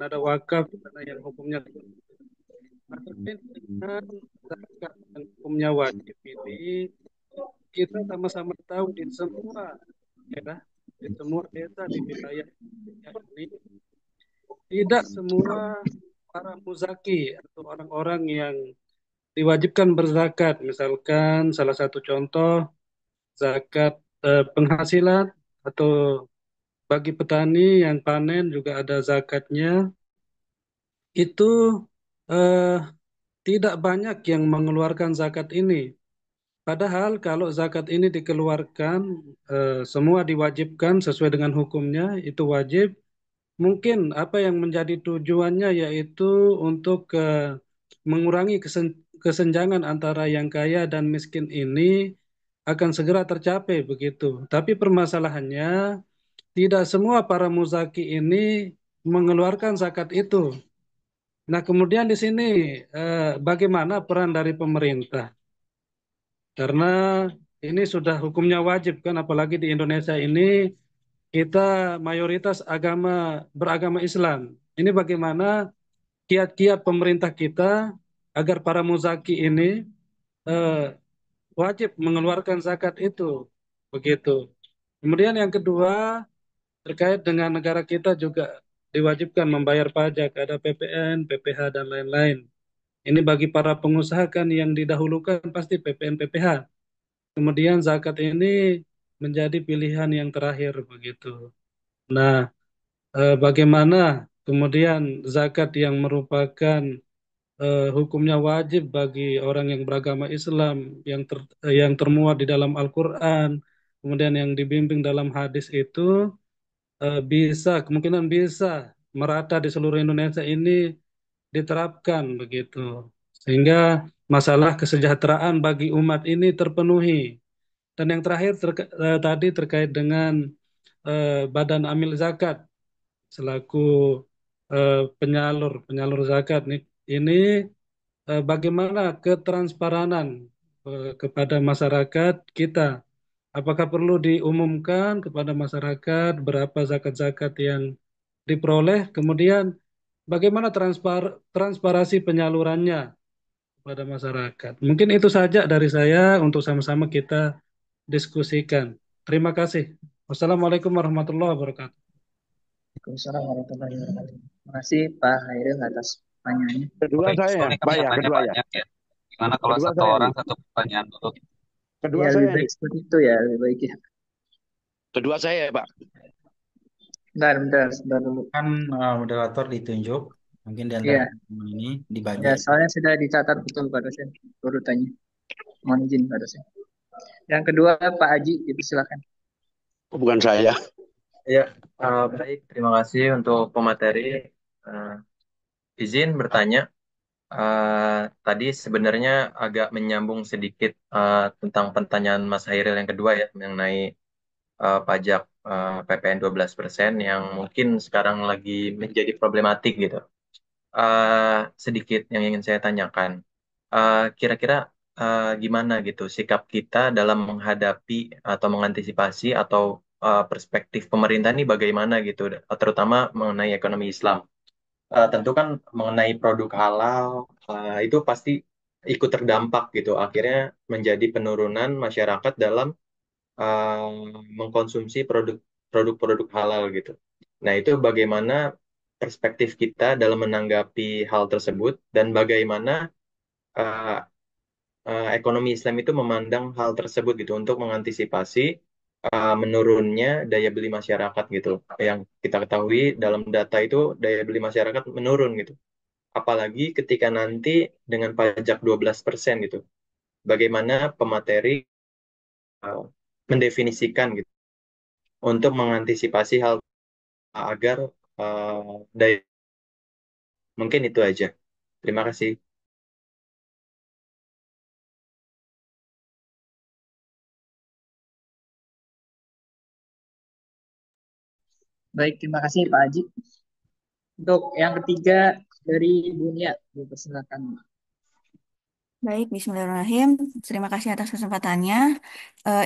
ada wakaf, yang hukumnya. Nah, terkait dengan zakat yang hukumnya wajib ini kita sama-sama tahu di semua daerah, di semua desa di wilayah Indonesia ini tidak semua para muzaki atau orang-orang yang diwajibkan berzakat. Misalkan salah satu contoh zakat penghasilan atau bagi petani yang panen juga ada zakatnya. Itu eh, tidak banyak yang mengeluarkan zakat ini. Padahal kalau zakat ini dikeluarkan, semua diwajibkan sesuai dengan hukumnya, itu wajib. Mungkin apa yang menjadi tujuannya yaitu untuk mengurangi kesenjangan antara yang kaya dan miskin ini akan segera tercapai begitu. Tapi permasalahannya tidak semua para muzaki ini mengeluarkan zakat itu. Nah, kemudian di sini bagaimana peran dari pemerintah? Karena ini sudah hukumnya wajib kan, apalagi di Indonesia ini kita mayoritas beragama Islam. Ini bagaimana kiat-kiat pemerintah kita agar para muzaki ini eh, wajib mengeluarkan zakat itu, begitu. Kemudian yang kedua terkait dengan negara kita juga diwajibkan membayar pajak, ada PPN, PPh dan lain-lain. Ini bagi para pengusaha kan yang didahulukan pasti PPN, PPh. Kemudian zakat ini menjadi pilihan yang terakhir begitu. Nah, bagaimana kemudian zakat yang merupakan hukumnya wajib bagi orang yang beragama Islam yang termuat di dalam Al-Qur'an, kemudian yang dibimbing dalam hadis itu kemungkinan bisa merata di seluruh Indonesia ini diterapkan begitu. Sehingga masalah kesejahteraan bagi umat ini terpenuhi. Dan yang terakhir tadi terkait dengan Badan Amil Zakat selaku penyalur zakat nih. Ini bagaimana ketransparanan kepada masyarakat kita? Apakah perlu diumumkan kepada masyarakat berapa zakat-zakat yang diperoleh? Kemudian bagaimana transparasi penyalurannya kepada masyarakat? Mungkin itu saja dari saya untuk sama-sama kita diskusikan. Terima kasih. Wassalamualaikum warahmatullahi wabarakatuh. Waalaikumsalam warahmatullahi wabarakatuh. Terima kasih Pak Hairil atas pertanyaannya. Kedua Baik, saya, soalnya kan Pak ya, pertanyaannya kedua ya. banyak ya. Gimana kalau Kedua satu saya orang nih. satu pertanyaan dulu? Kedua Ya saya lebih nih. baik seperti itu ya, lebih baik ya. Kedua saya, Pak. Bentar, sebentar dulu. Kan moderator ditunjuk, mungkin di antara Iya, ini dibagi. ya soalnya sudah dicatat betul Pak dosen urutannya. Mohon izin Pak dosen. Yang kedua Pak Haji, itu silakan. Bukan saya. Ya, baik. Terima kasih untuk pemateri. Eh, izin bertanya, tadi sebenarnya agak menyambung sedikit tentang pertanyaan Mas Hairil yang kedua ya, mengenai pajak PPN 12% yang mungkin sekarang lagi menjadi problematik gitu. Sedikit yang ingin saya tanyakan, kira-kira gimana gitu sikap kita dalam menghadapi atau mengantisipasi atau perspektif pemerintah ini bagaimana gitu, terutama mengenai ekonomi Islam. Tentu kan mengenai produk halal itu pasti ikut terdampak gitu. Akhirnya menjadi penurunan masyarakat dalam mengkonsumsi produk-produk halal gitu. Nah, itu bagaimana perspektif kita dalam menanggapi hal tersebut dan bagaimana uh, ekonomi Islam itu memandang hal tersebut gitu untuk mengantisipasi menurunnya daya beli masyarakat gitu. Yang kita ketahui dalam data itu daya beli masyarakat menurun gitu. Apalagi ketika nanti dengan pajak 12% gitu. Bagaimana pemateri uh, mendefinisikan gitu untuk mengantisipasi hal agar daya. Mungkin itu aja. Terima kasih. Baik, terima kasih Pak Haji. Untuk yang ketiga dari Bunia, dipersilakan. Baik, Bismillahirrahmanirrahim. Terima kasih atas kesempatannya.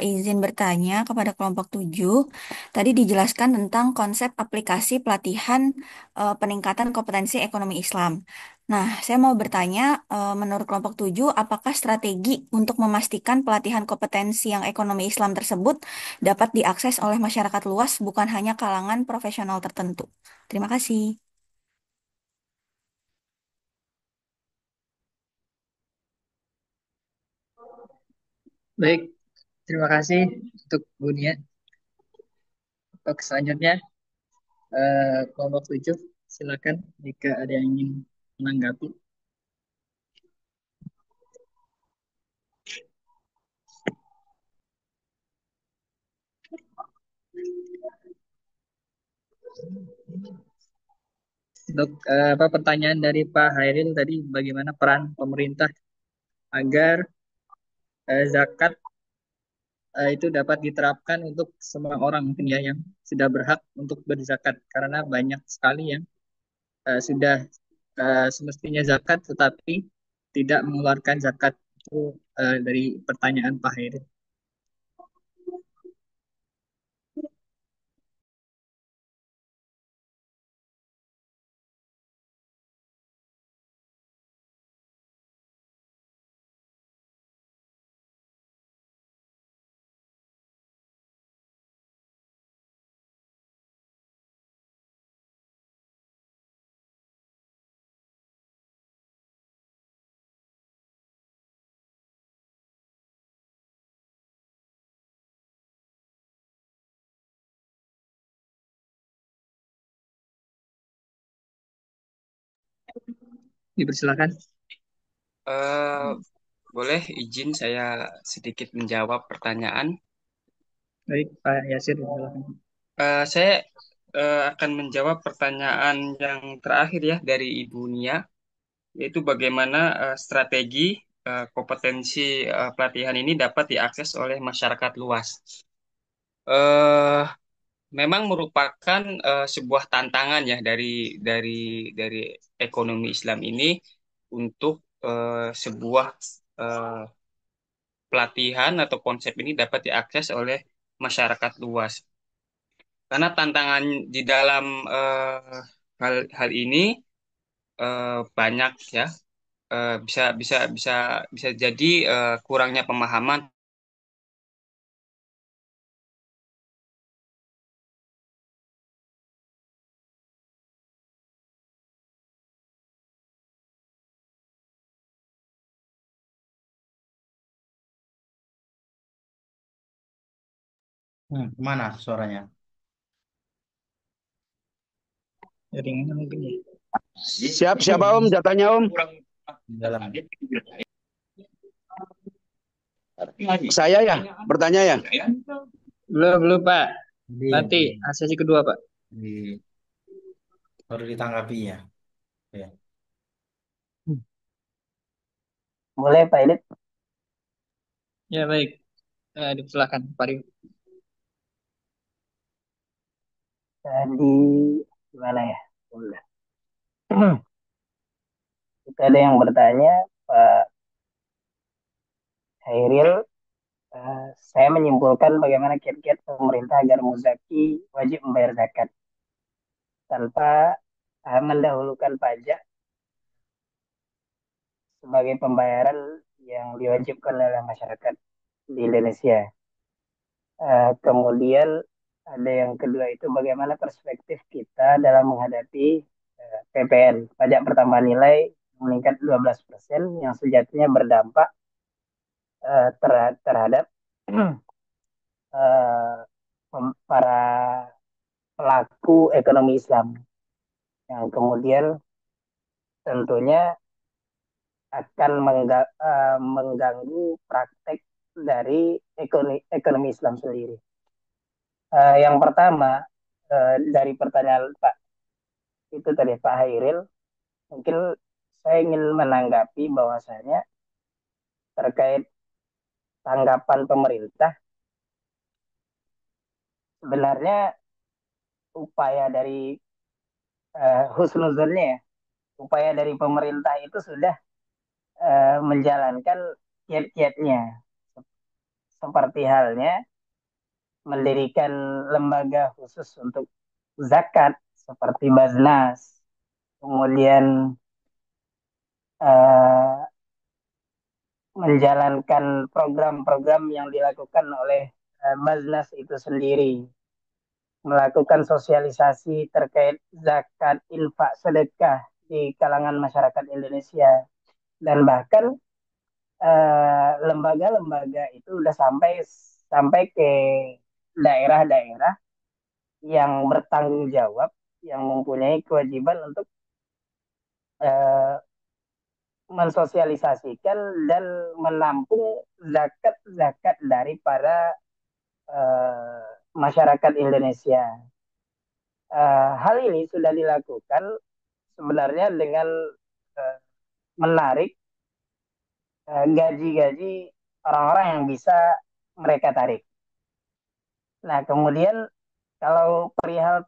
Izin bertanya kepada kelompok 7. Tadi dijelaskan tentang konsep aplikasi pelatihan peningkatan kompetensi ekonomi Islam. Nah, saya mau bertanya, menurut kelompok 7, apakah strategi untuk memastikan pelatihan kompetensi yang ekonomi Islam tersebut dapat diakses oleh masyarakat luas, bukan hanya kalangan profesional tertentu? Terima kasih. Baik, terima kasih untuk Bu Nia. Untuk selanjutnya, kelompok 7, silakan jika ada yang ingin menanggapi. Untuk pertanyaan dari Pak Hairil tadi, bagaimana peran pemerintah agar zakat itu dapat diterapkan untuk semua orang mungkin ya yang sudah berhak untuk berzakat, karena banyak sekali yang sudah semestinya zakat tetapi tidak mengeluarkan zakat. Itu dari pertanyaan Pak Hairil. Dipersilakan. Eh, Boleh izin saya sedikit menjawab pertanyaan. Baik, Pak Yasir, silakan. Saya akan menjawab pertanyaan yang terakhir ya dari Ibu Nia, yaitu bagaimana strategi kompetensi pelatihan ini dapat diakses oleh masyarakat luas. Eh, Memang merupakan sebuah tantangan ya dari ekonomi Islam ini untuk sebuah eh, pelatihan atau konsep ini dapat diakses oleh masyarakat luas. Karena tantangan di dalam hal ini banyak ya. Bisa bisa bisa bisa jadi kurangnya pemahaman. Kemana suaranya? Jaringannya mungkin ya. Siapa Om datanya Om? Dalam. Saya ya bertanya ya. Belum Pak. Di, Nanti sesi kedua Pak. di- baru ditanggapi ya. Ya. Boleh Pak Ilip? Ya baik. Dipersilakan Pak Rio. Tadi gimana ya? Udah. Itu ada yang bertanya, Pak Hairil, saya menyimpulkan bagaimana kiat-kiat pemerintah agar muzaki wajib membayar zakat tanpa mendahulukan pajak sebagai pembayaran yang diwajibkan oleh masyarakat di Indonesia. Kemudian ada yang kedua itu bagaimana perspektif kita dalam menghadapi PPN, pajak pertambahan nilai meningkat 12% yang sejatinya berdampak terhadap eh, para pelaku ekonomi Islam yang kemudian tentunya akan mengganggu praktek dari ekonomi Islam sendiri. Yang pertama dari pertanyaan Pak itu tadi Pak Hairil, mungkin saya ingin menanggapi bahwasanya terkait tanggapan pemerintah sebenarnya upaya dari husnuzonnya ya, upaya dari pemerintah itu sudah menjalankan kiat-kiatnya, seperti halnya mendirikan lembaga khusus untuk zakat seperti Baznas, kemudian eh, menjalankan program-program yang dilakukan oleh Baznas itu sendiri, melakukan sosialisasi terkait zakat, infak, sedekah di kalangan masyarakat Indonesia, dan bahkan lembaga-lembaga itu udah sampai sampai ke daerah-daerah yang bertanggung jawab, yang mempunyai kewajiban untuk eh, mensosialisasikan dan menampung zakat-zakat dari para eh, masyarakat Indonesia. Hal ini sudah dilakukan sebenarnya dengan eh, menarik gaji-gaji orang-orang yang bisa mereka tarik. Nah, kemudian kalau perihal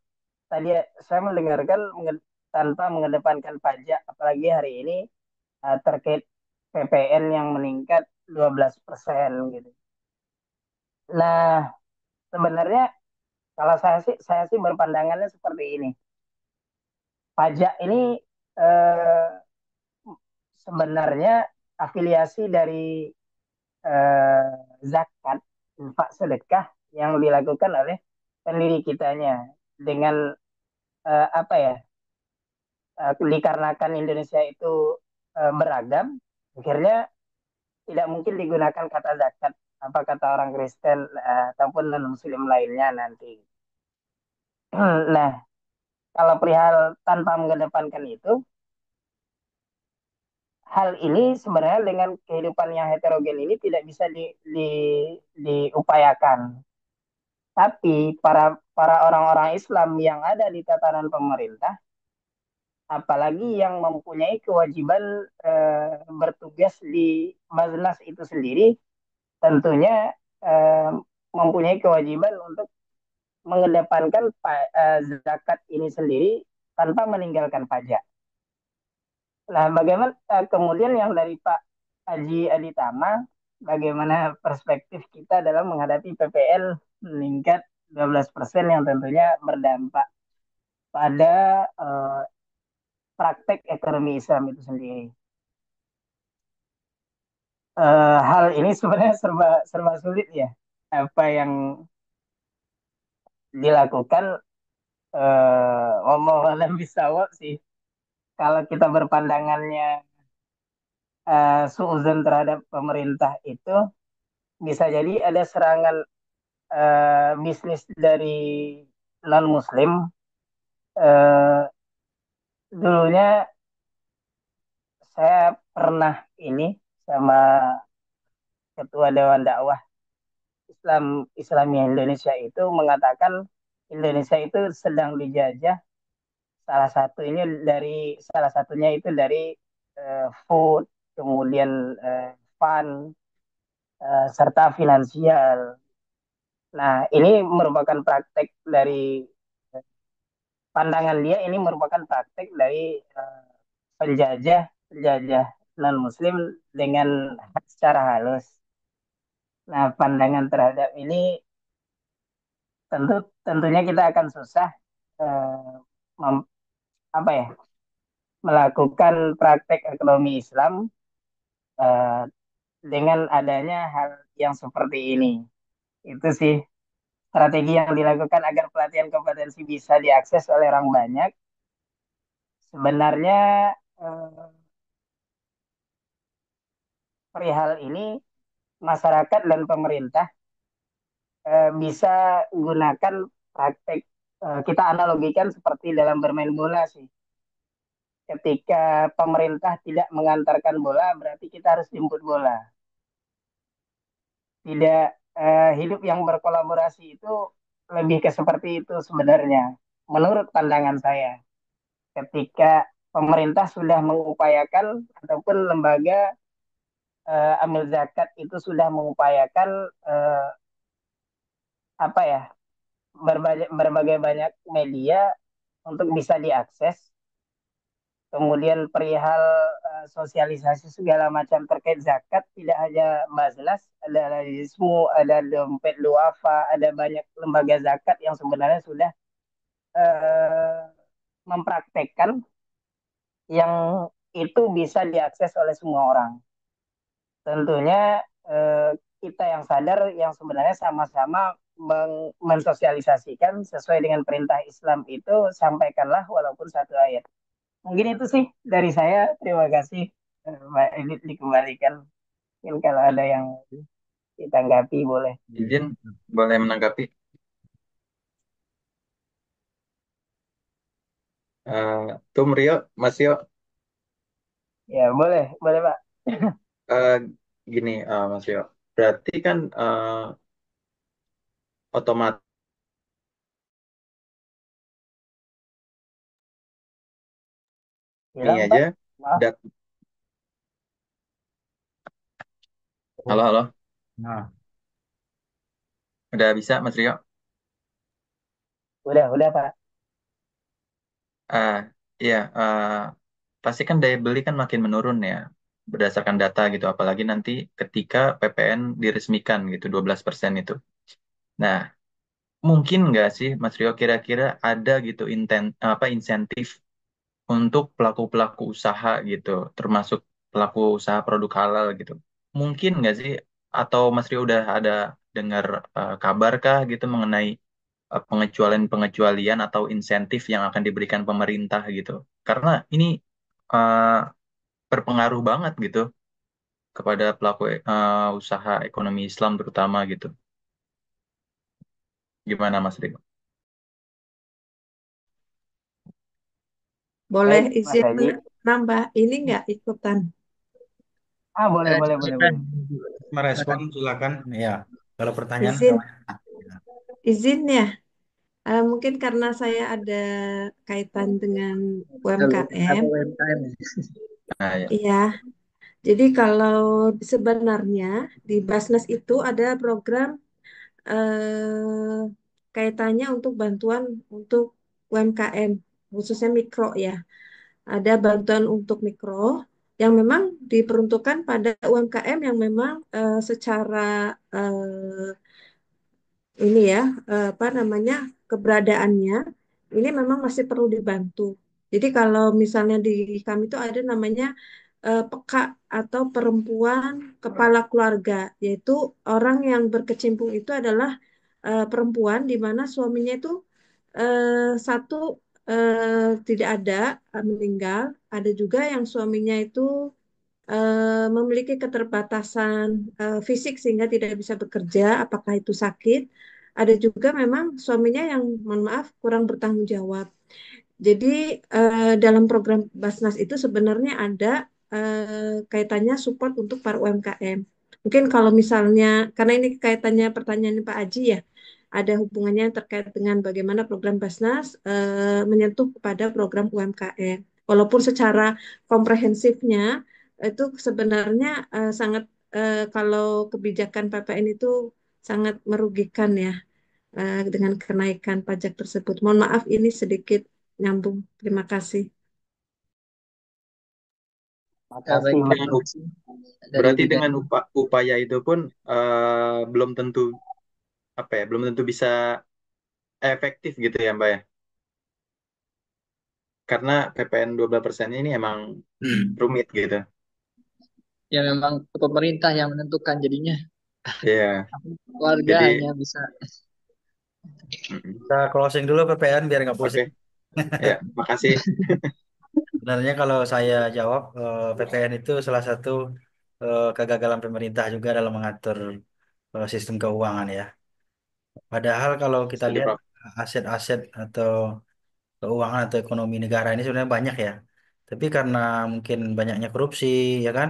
tadi saya mendengarkan tanpa mengedepankan pajak, apalagi hari ini terkait PPN yang meningkat 12% gitu. Nah, sebenarnya kalau saya sih berpandangannya seperti ini. Pajak ini eh, sebenarnya afiliasi dari eh, zakat, infak, sedekah yang dilakukan oleh pendiri kitanya dengan apa ya? Dikarenakan Indonesia itu beragam, akhirnya tidak mungkin digunakan kata zakat apa kata orang Kristen ataupun non Muslim lainnya nanti. Nah, kalau perihal tanpa mengedepankan itu, hal ini sebenarnya dengan kehidupan yang heterogen ini tidak bisa diupayakan. Tapi para para orang-orang Islam yang ada di tatanan pemerintah, apalagi yang mempunyai kewajiban bertugas di Maznas itu sendiri, tentunya eh, mempunyai kewajiban untuk mengedepankan zakat ini sendiri tanpa meninggalkan pajak. Nah, bagaimana kemudian yang dari Pak Haji Aditama, bagaimana perspektif kita dalam menghadapi PPN meningkat 12% yang tentunya berdampak pada praktek ekonomi Islam itu sendiri. Hal ini sebenarnya serba serba sulit ya. Apa yang dilakukan ngomong alam bisawab sih. Kalau kita berpandangannya suuzon terhadap pemerintah itu bisa jadi ada serangan bisnis dari non Muslim. Dulunya saya pernah ini sama Ketua Dewan Dakwah Islamiyah Indonesia itu mengatakan Indonesia itu sedang dijajah salah satunya itu dari food, kemudian fund, serta finansial. Nah, ini merupakan praktek dari pandangan dia, ini merupakan praktek dari penjajah penjajah non Muslim dengan secara halus. Nah, pandangan terhadap ini tentunya kita akan susah eh, mem- apa ya melakukan praktek ekonomi Islam eh, dengan adanya hal yang seperti ini. Itu sih strategi yang dilakukan agar pelatihan kompetensi bisa diakses oleh orang banyak. Sebenarnya eh, perihal ini masyarakat dan pemerintah bisa gunakan praktek kita analogikan seperti dalam bermain bola sih. Ketika pemerintah tidak mengantarkan bola, berarti kita harus jemput bola. Tidak hidup yang berkolaborasi itu lebih ke seperti itu sebenarnya. Menurut pandangan saya, ketika pemerintah sudah mengupayakan ataupun lembaga amil zakat itu sudah mengupayakan apa ya berbagai banyak media untuk bisa diakses, Kemudian perihal sosialisasi segala macam terkait zakat tidak hanya Bazlas, ada Lazismu, ada Dompet Duafa, ada banyak lembaga zakat yang sebenarnya sudah eh, mempraktekkan yang itu bisa diakses oleh semua orang. Tentunya eh, kita yang sadar yang sebenarnya sama-sama mensosialisasikan sesuai dengan perintah Islam itu sampaikanlah walaupun satu ayat. Mungkin itu sih dari saya. Terima kasih. Mbak Edit dikembalikan. Mungkin kalau ada yang ditanggapi boleh. Izin boleh menanggapi. Tum Rio, Mas Yo, Ya boleh, boleh Pak. eh, gini Mas Yo, berarti kan otomatis ini Hilang aja. Pak. Maaf. Dat halo, halo, Nah, udah bisa Mas Rio? Udah Pak. Ah, iya, pasti kan daya beli kan makin menurun ya, berdasarkan data gitu. Apalagi nanti ketika PPN diresmikan gitu, 12% itu. Nah, mungkin nggak sih Mas Rio kira-kira ada gitu insentif untuk pelaku-pelaku usaha gitu, termasuk pelaku usaha produk halal gitu. Mungkin nggak sih? Atau Mas Rio udah ada dengar kabarkah gitu mengenai pengecualian-pengecualian atau insentif yang akan diberikan pemerintah gitu? Karena ini eh, berpengaruh banget gitu kepada pelaku usaha ekonomi Islam terutama gitu. Gimana Mas Rio? Boleh Baik, Mas izin Haji. nambah ini nggak ikutan? Silakan. merespon silakan. Ya, kalau pertanyaan Izin, namanya. izin ya. Mungkin karena saya ada kaitan dengan Apa UMKM. UMKM? Nah, ya. Iya, jadi kalau sebenarnya di Basnas itu ada program kaitannya untuk bantuan untuk UMKM, khususnya mikro ya. Ada bantuan untuk mikro yang memang diperuntukkan pada UMKM yang memang secara ini ya apa namanya keberadaannya ini memang masih perlu dibantu. Jadi kalau misalnya di kami itu ada namanya PK atau perempuan kepala keluarga, yaitu orang yang berkecimpung itu adalah perempuan di mana suaminya itu satu tidak ada, meninggal, ada juga yang suaminya itu memiliki keterbatasan fisik sehingga tidak bisa bekerja, apakah itu sakit. Ada juga memang suaminya yang, mohon maaf, kurang bertanggung jawab. Jadi dalam program Basnas itu sebenarnya ada kaitannya support untuk para UMKM. Mungkin kalau misalnya, karena ini kaitannya pertanyaan Pak Aji ya, ada hubungannya terkait dengan bagaimana program Basnas menyentuh kepada program UMKM. Walaupun secara komprehensifnya itu sebenarnya sangat kalau kebijakan PPN itu sangat merugikan ya dengan kenaikan pajak tersebut. Mohon maaf ini sedikit nyambung. Terima kasih. Makasih, Baik, Mbak. terima kasih dari Berarti bidang dengan upaya itu pun belum tentu apa ya, belum tentu bisa efektif gitu ya Mbak ya. Karena PPN 12% ini emang rumit gitu. ya memang pemerintah yang menentukan jadinya Iya. warga Jadi hanya bisa. mm, Kita closing dulu PPN biar nggak oke. pusing. Ya, makasih. Sebenarnya kalau saya jawab, PPN itu salah satu kegagalan pemerintah juga dalam mengatur sistem keuangan ya. Padahal kalau kita Setuju, lihat Prof. aset-aset atau keuangan atau ekonomi negara ini sebenarnya banyak ya. Tapi karena mungkin banyaknya korupsi, ya kan,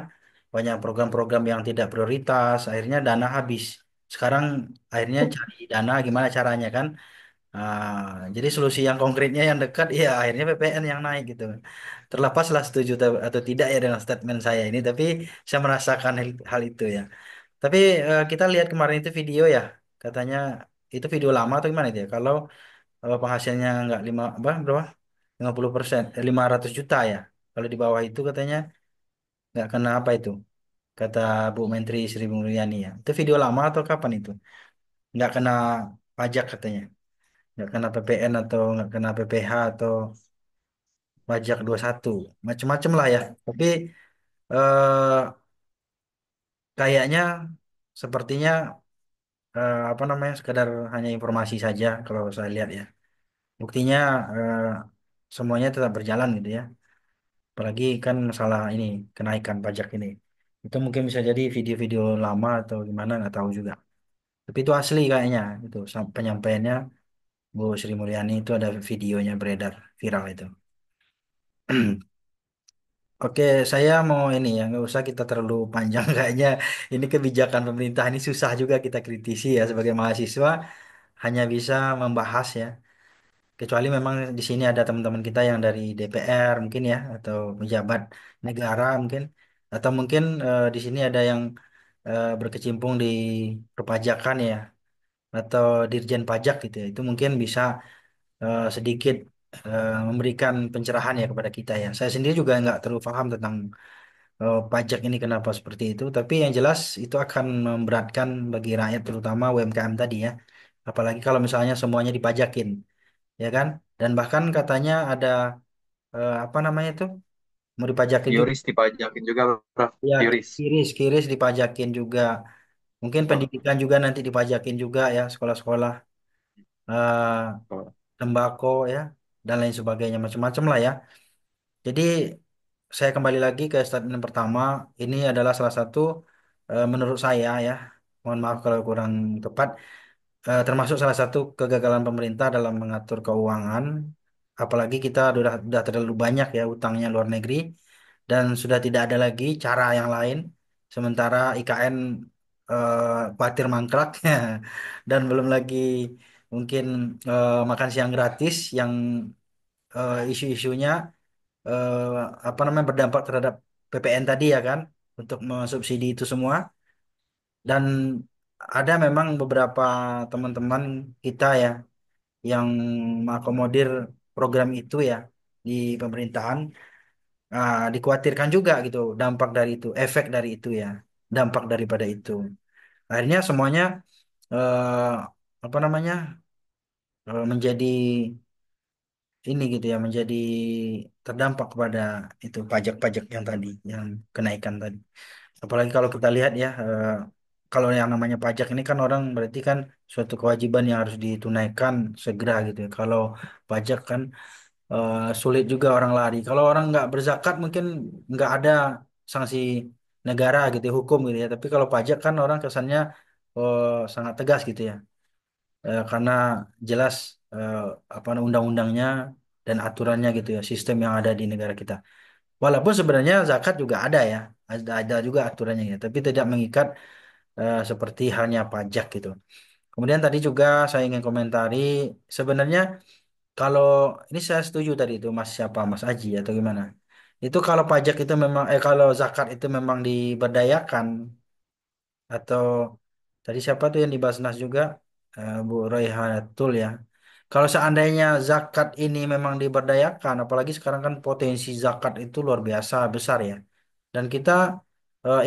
banyak program-program yang tidak prioritas, akhirnya dana habis. Sekarang akhirnya cari dana gimana caranya kan? Jadi solusi yang konkretnya yang dekat, ya akhirnya PPN yang naik gitu. Terlepaslah setuju atau tidak ya dengan statement saya ini, tapi saya merasakan hal itu ya. Tapi kita lihat kemarin itu video ya, katanya itu video lama atau gimana itu ya? Kalau penghasilannya nggak lima apa berapa? 50%, 500 juta ya. Kalau di bawah itu katanya nggak kena apa itu, kata Bu Menteri Sri Mulyani ya. Itu video lama atau kapan itu? Nggak kena pajak katanya, nggak kena PPN atau nggak kena PPh atau pajak 21, macem-macem lah ya. Tapi eh, kayaknya sepertinya apa namanya sekedar hanya informasi saja kalau saya lihat ya. Buktinya eh, semuanya tetap berjalan gitu ya. Apalagi kan masalah ini kenaikan pajak ini. Itu mungkin bisa jadi video-video lama atau gimana nggak tahu juga. Tapi itu asli kayaknya itu penyampaiannya Bu Sri Mulyani itu ada videonya beredar viral itu. Oke, saya mau ini ya, nggak usah kita terlalu panjang kayaknya. Ini kebijakan pemerintah ini susah juga kita kritisi ya sebagai mahasiswa, hanya bisa membahas ya. Kecuali memang di sini ada teman-teman kita yang dari DPR mungkin ya, atau pejabat negara mungkin, atau mungkin di sini ada yang berkecimpung di perpajakan ya, atau dirjen pajak gitu ya. Itu mungkin bisa sedikit memberikan pencerahan ya kepada kita ya. Saya sendiri juga nggak terlalu paham tentang pajak ini kenapa seperti itu, tapi yang jelas itu akan memberatkan bagi rakyat terutama UMKM tadi ya. Apalagi kalau misalnya semuanya dipajakin, ya kan? Dan bahkan katanya ada apa namanya itu mau dipajakin juga, Yoris dipajakin juga, Prof. ya Yoris. kiris dipajakin juga. Mungkin Betul. pendidikan juga nanti dipajakin juga ya, sekolah-sekolah, eh, Betul. tembakau ya, dan lain sebagainya macam-macam lah ya. Jadi saya kembali lagi ke statement pertama. Ini adalah salah satu menurut saya ya, mohon maaf kalau kurang tepat, termasuk salah satu kegagalan pemerintah dalam mengatur keuangan. Apalagi kita sudah terlalu banyak ya utangnya luar negeri dan sudah tidak ada lagi cara yang lain. Sementara IKN khawatir mangkrak dan belum lagi mungkin makan siang gratis yang isu-isunya eh, apa namanya berdampak terhadap PPN tadi ya kan untuk mensubsidi itu semua. Dan ada memang beberapa teman-teman kita ya yang mengakomodir program itu ya di pemerintahan. Dikhawatirkan juga gitu dampak dari itu, efek dari itu ya, dampak daripada itu. Akhirnya semuanya eh, apa namanya menjadi ini gitu ya, menjadi terdampak kepada itu pajak-pajak yang tadi, yang kenaikan tadi. Apalagi kalau kita lihat ya, kalau yang namanya pajak ini kan orang berarti kan suatu kewajiban yang harus ditunaikan segera gitu ya. Kalau pajak kan sulit juga orang lari. Kalau orang nggak berzakat mungkin nggak ada sanksi negara gitu ya, hukum gitu ya. Tapi kalau pajak kan orang kesannya eh, sangat tegas gitu ya. Karena jelas eh, apa undang-undangnya dan aturannya gitu ya, sistem yang ada di negara kita. Walaupun sebenarnya zakat juga ada ya, ada juga aturannya ya, tapi tidak mengikat seperti halnya pajak gitu. Kemudian tadi juga saya ingin komentari, sebenarnya kalau ini saya setuju tadi itu Mas siapa Mas Aji atau gimana? Itu kalau pajak itu memang kalau zakat itu memang diberdayakan atau tadi siapa tuh yang di Basnas juga Bu Raihatul ya. Kalau seandainya zakat ini memang diberdayakan, apalagi sekarang kan potensi zakat itu luar biasa besar ya. Dan kita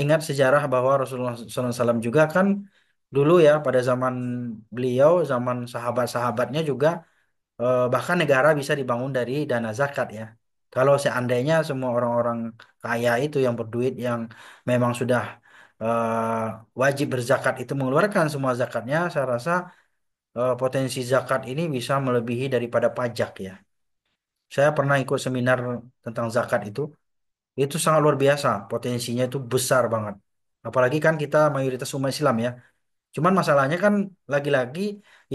ingat sejarah bahwa Rasulullah SAW juga kan dulu ya pada zaman beliau, zaman sahabat-sahabatnya juga bahkan negara bisa dibangun dari dana zakat ya. Kalau seandainya semua orang-orang kaya itu yang berduit yang memang sudah wajib berzakat itu mengeluarkan semua zakatnya, saya rasa potensi zakat ini bisa melebihi daripada pajak ya. Saya pernah ikut seminar tentang zakat itu sangat luar biasa, potensinya itu besar banget. Apalagi kan kita mayoritas umat Islam ya. Cuman masalahnya kan lagi-lagi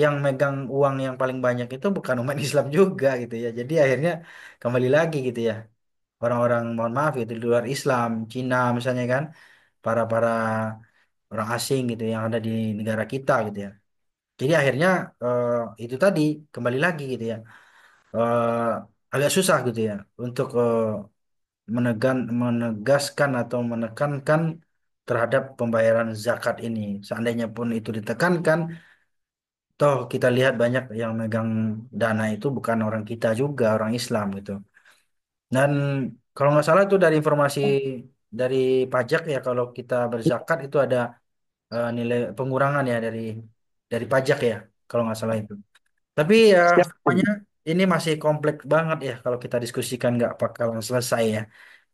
yang megang uang yang paling banyak itu bukan umat Islam juga gitu ya. Jadi akhirnya kembali lagi gitu ya. Orang-orang mohon maaf gitu di luar Islam, Cina misalnya kan, para orang asing gitu yang ada di negara kita gitu ya. Jadi akhirnya eh, itu tadi kembali lagi gitu ya. Agak susah gitu ya untuk menegaskan atau menekankan terhadap pembayaran zakat ini. Seandainya pun itu ditekankan, toh kita lihat banyak yang megang dana itu bukan orang kita juga, orang Islam gitu. Dan kalau nggak salah itu dari informasi dari pajak ya, kalau kita berzakat itu ada nilai pengurangan ya dari pajak ya, kalau nggak salah itu. Tapi ya Siap. semuanya ini masih kompleks banget ya, kalau kita diskusikan nggak bakalan selesai ya.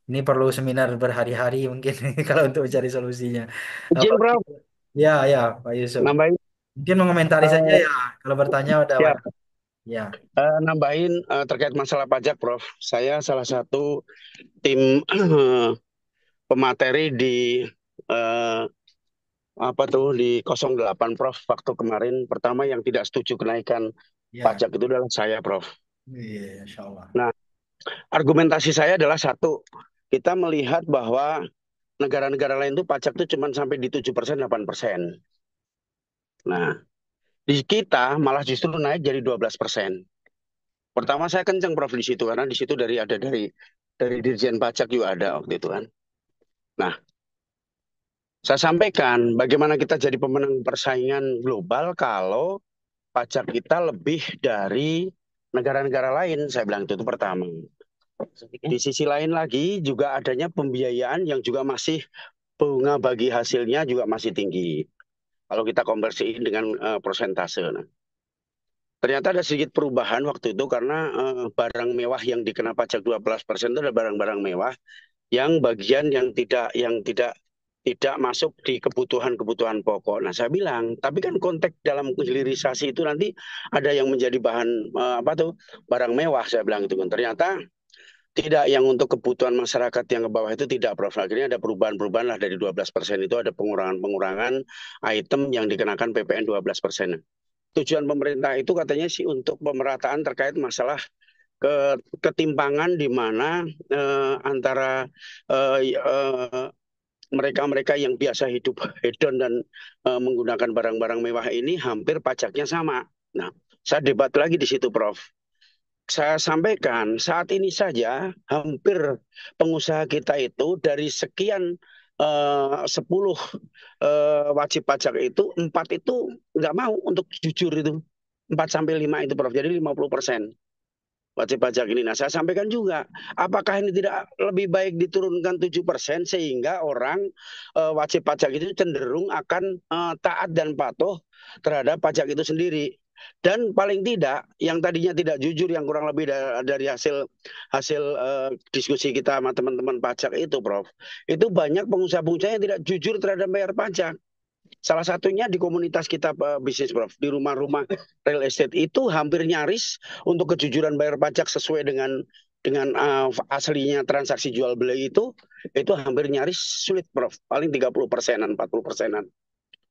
Ini perlu seminar berhari-hari mungkin kalau untuk mencari solusinya. Izin, Apalagi, Prof. ya ya Pak Yusuf. Nambahin. Mungkin mengomentari saja eh, ya, kalau bertanya udah siap. wajar. Ya, Nambahin terkait masalah pajak, Prof. Saya salah satu tim pemateri di eh, apa tuh di 08, Prof. Waktu kemarin pertama yang tidak setuju kenaikan ya, pajak itu adalah saya, Prof. iya, Insya Allah. Nah, argumentasi saya adalah satu, kita melihat bahwa negara-negara lain itu pajak itu cuma sampai di 7%, 8%. Nah, di kita malah justru naik jadi 12%. Pertama saya kenceng, Prof, di situ karena di situ dari Dirjen Pajak juga ada waktu itu kan. Nah, saya sampaikan bagaimana kita jadi pemenang persaingan global kalau pajak kita lebih dari negara-negara lain. Saya bilang itu pertama. Di sisi lain lagi juga adanya pembiayaan yang juga masih bunga bagi hasilnya juga masih tinggi. Kalau kita konversiin dengan persentase. Nah, ternyata ada sedikit perubahan waktu itu karena barang mewah yang dikena pajak 12% itu adalah barang-barang mewah yang bagian yang tidak masuk di kebutuhan-kebutuhan pokok. Nah, saya bilang, tapi kan konteks dalam hilirisasi itu nanti ada yang menjadi bahan apa tuh barang mewah, saya bilang itu kan. Ternyata tidak, yang untuk kebutuhan masyarakat yang ke bawah itu tidak, Prof. Akhirnya ada perubahan-perubahan lah, dari 12% itu ada pengurangan-pengurangan item yang dikenakan PPN 12%. Tujuan pemerintah itu katanya sih untuk pemerataan terkait masalah ketimpangan di mana antara mereka-mereka yang biasa hidup hedon dan menggunakan barang-barang mewah ini hampir pajaknya sama. Nah, saya debat lagi di situ, Prof. Saya sampaikan saat ini saja hampir pengusaha kita itu dari sekian 10 wajib pajak itu 4 itu nggak mau untuk jujur itu, 4 sampai 5 itu, Prof. Jadi 50% wajib pajak ini. Nah, saya sampaikan juga, apakah ini tidak lebih baik diturunkan 7% sehingga orang wajib pajak itu cenderung akan taat dan patuh terhadap pajak itu sendiri. Dan paling tidak, yang tadinya tidak jujur, yang kurang lebih dari hasil hasil diskusi kita sama teman-teman pajak itu, Prof. Itu banyak pengusaha-pengusaha yang tidak jujur terhadap bayar pajak. Salah satunya di komunitas kita bisnis, Prof. Di rumah-rumah real estate itu hampir nyaris untuk kejujuran bayar pajak sesuai dengan aslinya transaksi jual beli itu hampir nyaris sulit, Prof. Paling 30%-an, 40%-an.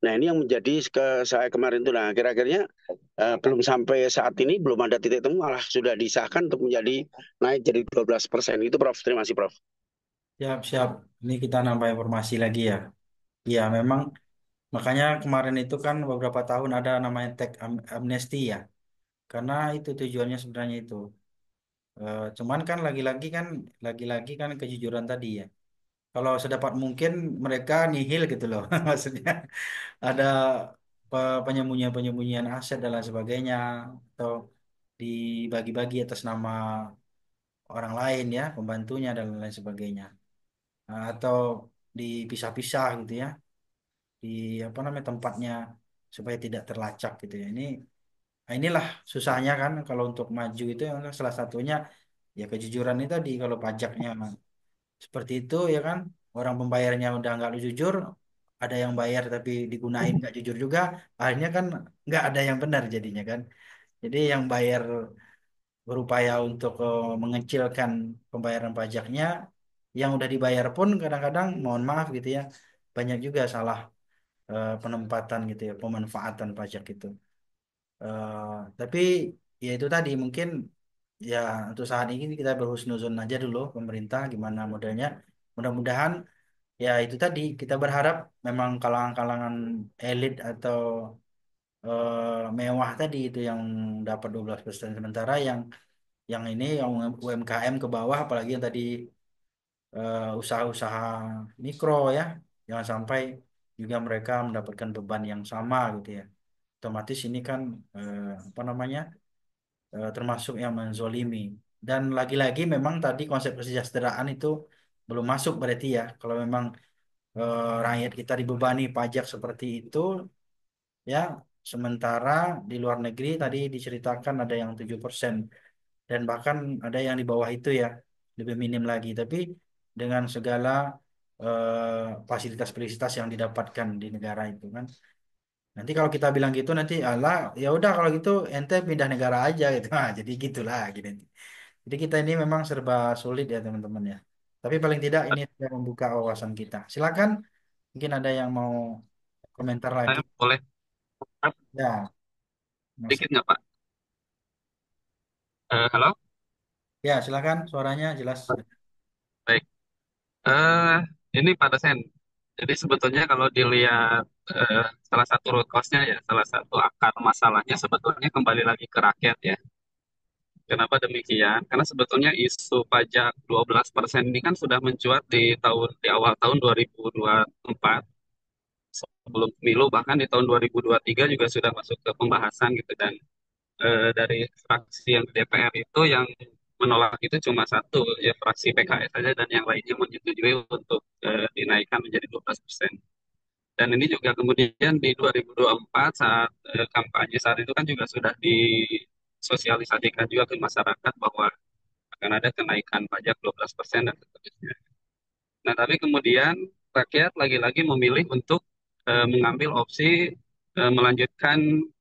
Nah, ini yang menjadi saya kemarin itu. Nah, kira-kiranya belum sampai saat ini belum ada titik temu, malah sudah disahkan untuk menjadi naik jadi 12%. Itu, Prof. Terima kasih, Prof. Siap, siap. Ini kita nambah informasi lagi ya. Ya, memang makanya kemarin itu kan beberapa tahun ada namanya amnesty ya. Karena itu tujuannya sebenarnya itu. Cuman kan lagi-lagi kan kejujuran tadi ya. Kalau sedapat mungkin mereka nihil gitu loh. Maksudnya ada penyembunyian-penyembunyian aset dan lain sebagainya, atau dibagi-bagi atas nama orang lain ya, pembantunya dan lain sebagainya. Nah, atau dipisah-pisah gitu ya, di apa namanya tempatnya, supaya tidak terlacak gitu ya. Nah, inilah susahnya kan kalau untuk maju itu, yang salah satunya ya kejujuran itu tadi. Kalau pajaknya seperti itu ya kan, orang pembayarnya udah nggak jujur, ada yang bayar tapi digunain nggak jujur juga, akhirnya kan nggak ada yang benar jadinya kan. Jadi yang bayar berupaya untuk mengecilkan pembayaran pajaknya, yang udah dibayar pun kadang-kadang mohon maaf gitu ya, banyak juga salah penempatan gitu ya, pemanfaatan pajak itu. Tapi ya itu tadi mungkin ya, untuk saat ini kita berhusnuzon aja dulu pemerintah gimana modelnya. Mudah-mudahan ya itu tadi, kita berharap memang kalangan-kalangan elit atau mewah tadi itu yang dapat 12%, sementara yang ini yang UMKM ke bawah, apalagi yang tadi usaha-usaha mikro ya, jangan sampai juga mereka mendapatkan beban yang sama gitu ya. Otomatis ini kan apa namanya, termasuk yang menzolimi. Dan lagi-lagi memang tadi konsep kesejahteraan itu belum masuk berarti ya. Kalau memang rakyat kita dibebani pajak seperti itu, ya sementara di luar negeri tadi diceritakan ada yang 7% dan bahkan ada yang di bawah itu ya, lebih minim lagi. Tapi dengan segala fasilitas-fasilitas yang didapatkan di negara itu kan. Nanti kalau kita bilang gitu nanti Allah ya udah kalau gitu ente pindah negara aja gitu. Nah, jadi gitulah gitu. Jadi kita ini memang serba sulit ya teman-teman ya. Tapi paling tidak ini sudah membuka wawasan kita. Silakan, mungkin ada yang mau komentar lagi. Saya boleh Ya, Mas. sedikit nggak Pak? Halo? Ya, silakan suaranya jelas. Baik. Eh, ini Pak Dosen. Jadi sebetulnya kalau dilihat salah satu root cause-nya ya, salah satu akar masalahnya sebetulnya kembali lagi ke rakyat ya. Kenapa demikian? Karena sebetulnya isu pajak 12% ini kan sudah mencuat di awal tahun 2024 sebelum pemilu, bahkan di tahun 2023 juga sudah masuk ke pembahasan gitu. Dan dari fraksi yang di DPR itu yang menolak itu cuma satu, ya fraksi PKS saja, dan yang lainnya menyetujui untuk dinaikkan menjadi 12%. Dan ini juga kemudian di 2024 saat kampanye saat itu kan juga sudah disosialisasikan juga ke masyarakat bahwa akan ada kenaikan pajak 12% dan seterusnya. Nah, tapi kemudian rakyat lagi-lagi memilih untuk mengambil opsi melanjutkan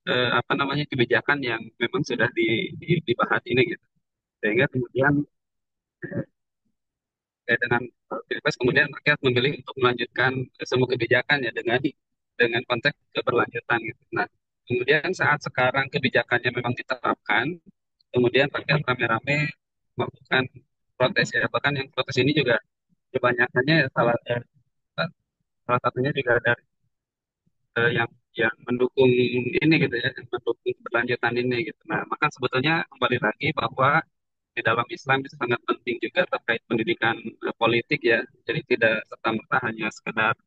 apa namanya kebijakan yang memang sudah dibahas ini gitu. Sehingga kemudian dengan Pilpres kemudian rakyat memilih untuk melanjutkan semua kebijakan ya dengan konteks keberlanjutan gitu. Nah, kemudian saat sekarang kebijakannya memang diterapkan, kemudian rakyat rame-rame melakukan protes ya. Bahkan yang protes ini juga kebanyakannya salah satunya juga dari yang mendukung ini gitu ya, yang mendukung keberlanjutan ini gitu. Nah, maka sebetulnya kembali lagi bahwa di dalam Islam itu sangat penting juga terkait pendidikan politik ya. Jadi tidak serta-merta hanya sekedar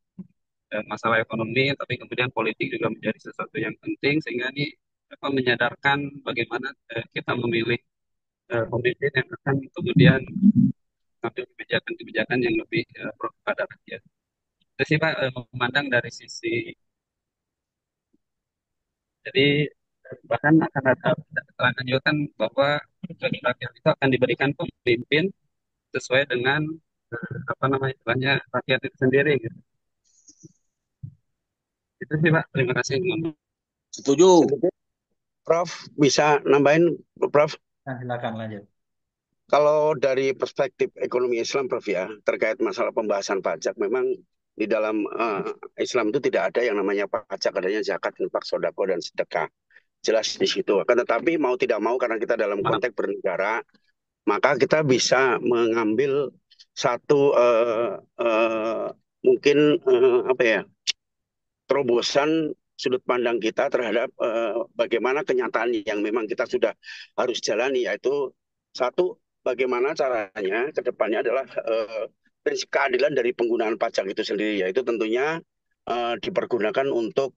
masalah ekonomi, tapi kemudian politik juga menjadi sesuatu yang penting sehingga ini menyadarkan bagaimana kita memilih pemimpin yang akan kemudian mengambil kebijakan-kebijakan yang lebih pro kepada rakyat. Itu sih Pak, memandang dari sisi jadi bahkan akan ada keterangan juga kan bahwa rakyat itu akan diberikan pemimpin sesuai dengan apa namanya istilahnya rakyat itu sendiri gitu. Itu sih Pak, terima kasih. Setuju. Prof, bisa nambahin, Prof? Nah, silakan lanjut. Kalau dari perspektif ekonomi Islam, Prof ya, terkait masalah pembahasan pajak, memang di dalam Islam itu tidak ada yang namanya pajak, adanya zakat, infak, sodako, dan sedekah. Jelas di situ. Akan tetapi mau tidak mau karena kita dalam konteks bernegara, maka kita bisa mengambil satu mungkin apa ya terobosan sudut pandang kita terhadap bagaimana kenyataan yang memang kita sudah harus jalani, yaitu satu, bagaimana caranya ke depannya adalah prinsip keadilan dari penggunaan pajak itu sendiri, yaitu tentunya dipergunakan untuk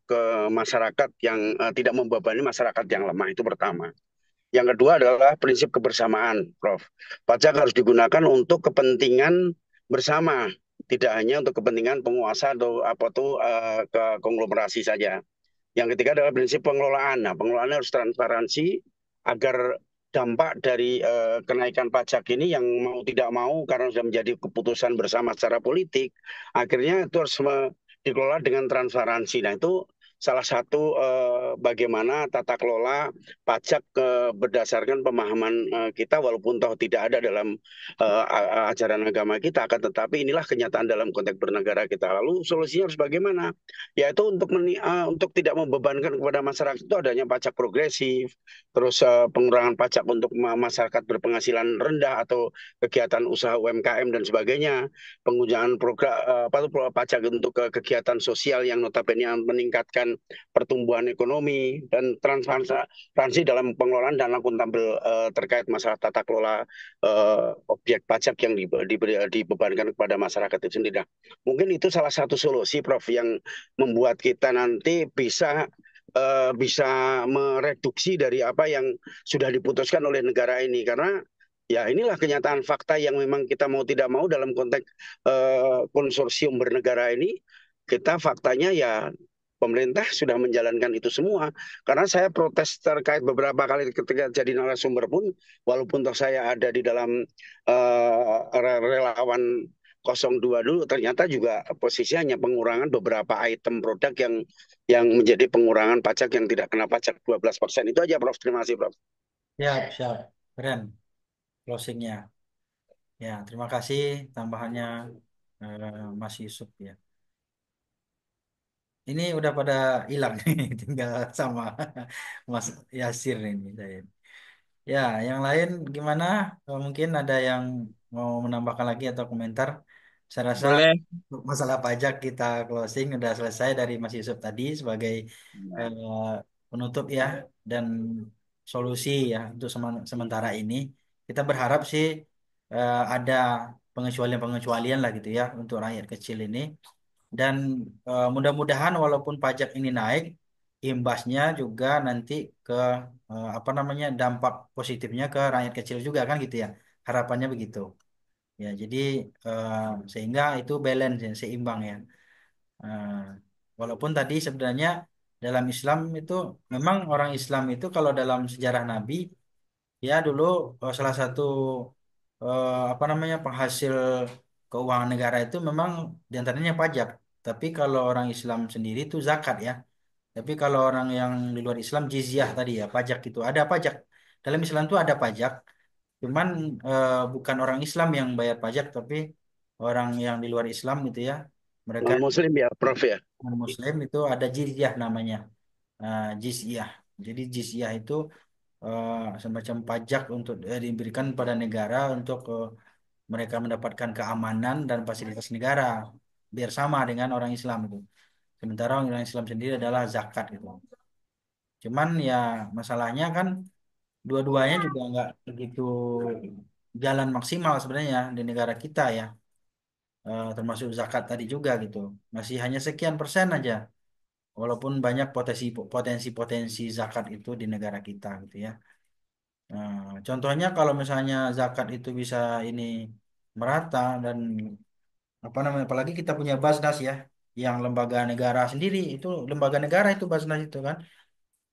masyarakat yang tidak membebani masyarakat yang lemah, itu pertama. Yang kedua adalah prinsip kebersamaan, Prof. Pajak harus digunakan untuk kepentingan bersama, tidak hanya untuk kepentingan penguasa atau apa tuh ke konglomerasi saja. Yang ketiga adalah prinsip pengelolaan. Nah, pengelolaan harus transparansi agar dampak dari kenaikan pajak ini yang mau tidak mau karena sudah menjadi keputusan bersama secara politik, akhirnya itu harus dikelola dengan transparansi. Nah, itu salah satu bagaimana tata kelola pajak berdasarkan pemahaman kita, walaupun toh tidak ada dalam ajaran agama kita, akan tetapi inilah kenyataan dalam konteks bernegara kita. Lalu solusinya harus bagaimana? Yaitu untuk tidak membebankan kepada masyarakat itu adanya pajak progresif, terus pengurangan pajak untuk masyarakat berpenghasilan rendah atau kegiatan usaha UMKM dan sebagainya, penggunaan program pajak untuk kegiatan sosial yang notabene meningkatkan pertumbuhan ekonomi, dan transparansi dalam pengelolaan dan akuntabel terkait masalah tata kelola objek pajak yang dibebankan kepada masyarakat itu sendiri. Nah, mungkin itu salah satu solusi, Prof, yang membuat kita nanti bisa mereduksi dari apa yang sudah diputuskan oleh negara ini, karena Ya, inilah kenyataan fakta yang memang kita mau tidak mau dalam konteks konsorsium bernegara ini, kita faktanya ya pemerintah sudah menjalankan itu semua. Karena saya protes terkait beberapa kali ketika jadi narasumber pun, walaupun toh saya ada di dalam relawan 02 dulu, ternyata juga posisinya hanya pengurangan beberapa item produk yang menjadi pengurangan pajak yang tidak kena pajak 12%. Itu aja, Prof. Terima kasih, Prof. Siap, siap. Keren closingnya. Ya, terima kasih tambahannya Mas Yusuf ya. Ini udah pada hilang nih, tinggal sama Mas Yasir ini saya. Ya, yang lain gimana? Mungkin ada yang mau menambahkan lagi atau komentar? Saya rasa Boleh. untuk masalah pajak kita closing udah selesai dari Mas Yusuf tadi sebagai eh, penutup ya dan solusi ya untuk sementara ini. Kita berharap sih ada pengecualian-pengecualian lah gitu ya untuk rakyat kecil ini. Dan mudah-mudahan walaupun pajak ini naik, imbasnya juga nanti ke apa namanya dampak positifnya ke rakyat kecil juga kan gitu ya. Harapannya begitu. Ya, jadi eh, sehingga itu balance ya, seimbang ya. Eh, Walaupun tadi sebenarnya dalam Islam itu memang orang Islam itu kalau dalam sejarah Nabi ya dulu salah satu apa namanya penghasil keuangan negara itu memang diantaranya pajak. Tapi kalau orang Islam sendiri itu zakat ya. Tapi kalau orang yang di luar Islam jizyah tadi ya pajak itu ada pajak. Dalam Islam itu ada pajak. Cuman bukan orang Islam yang bayar pajak tapi orang yang di luar Islam gitu ya. Mereka Non-Muslim ya, Prof ya. non Muslim itu ada jizyah namanya. Jizyah. Jadi jizyah itu semacam pajak untuk diberikan pada negara untuk mereka mendapatkan keamanan dan fasilitas negara biar sama dengan orang Islam itu. Sementara orang Islam sendiri adalah zakat gitu. Cuman ya masalahnya kan dua-duanya juga nggak begitu jalan maksimal sebenarnya di negara kita ya. Termasuk zakat tadi juga gitu. Masih hanya sekian persen aja. Walaupun banyak potensi-potensi zakat itu di negara kita gitu ya. Nah, contohnya kalau misalnya zakat itu bisa ini merata dan apa namanya, apalagi kita punya Basnas ya, yang lembaga negara sendiri itu lembaga negara itu Basnas itu kan,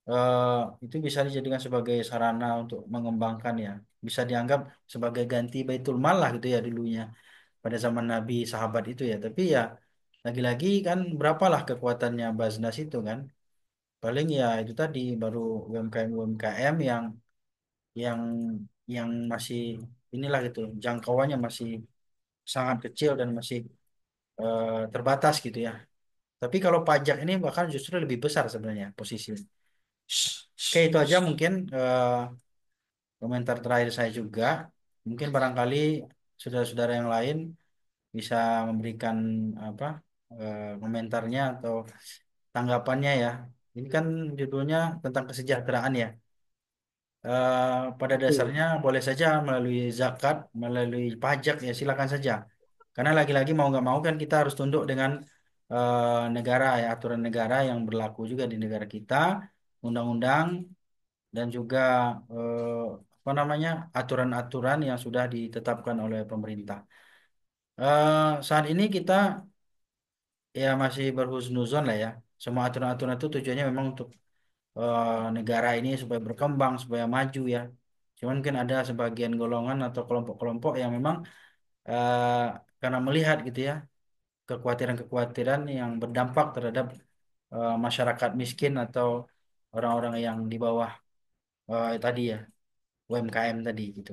eh, itu bisa dijadikan sebagai sarana untuk mengembangkan ya, bisa dianggap sebagai ganti Baitul Mal lah gitu ya dulunya pada zaman Nabi sahabat itu ya. Tapi ya lagi-lagi kan berapalah kekuatannya Basnas itu kan, paling ya itu tadi baru UMKM UMKM yang yang masih inilah gitu jangkauannya masih sangat kecil dan masih terbatas gitu ya. Tapi kalau pajak ini bahkan justru lebih besar sebenarnya posisinya. Oke, itu aja mungkin komentar terakhir saya juga. Mungkin barangkali saudara-saudara yang lain bisa memberikan apa komentarnya atau tanggapannya ya. Ini kan judulnya tentang kesejahteraan ya. Pada dasarnya boleh saja melalui zakat, melalui pajak ya silakan saja. Karena lagi-lagi mau nggak mau kan kita harus tunduk dengan negara ya aturan negara yang berlaku juga di negara kita, undang-undang dan juga eh, apa namanya aturan-aturan yang sudah ditetapkan oleh pemerintah. Saat ini kita ya masih berhusnuzon lah ya. Semua aturan-aturan itu tujuannya memang untuk negara ini supaya berkembang, supaya maju ya. Cuman mungkin ada sebagian golongan atau kelompok-kelompok yang memang eh, karena melihat gitu ya kekhawatiran-kekhawatiran yang berdampak terhadap masyarakat miskin atau orang-orang yang di bawah tadi ya UMKM tadi gitu.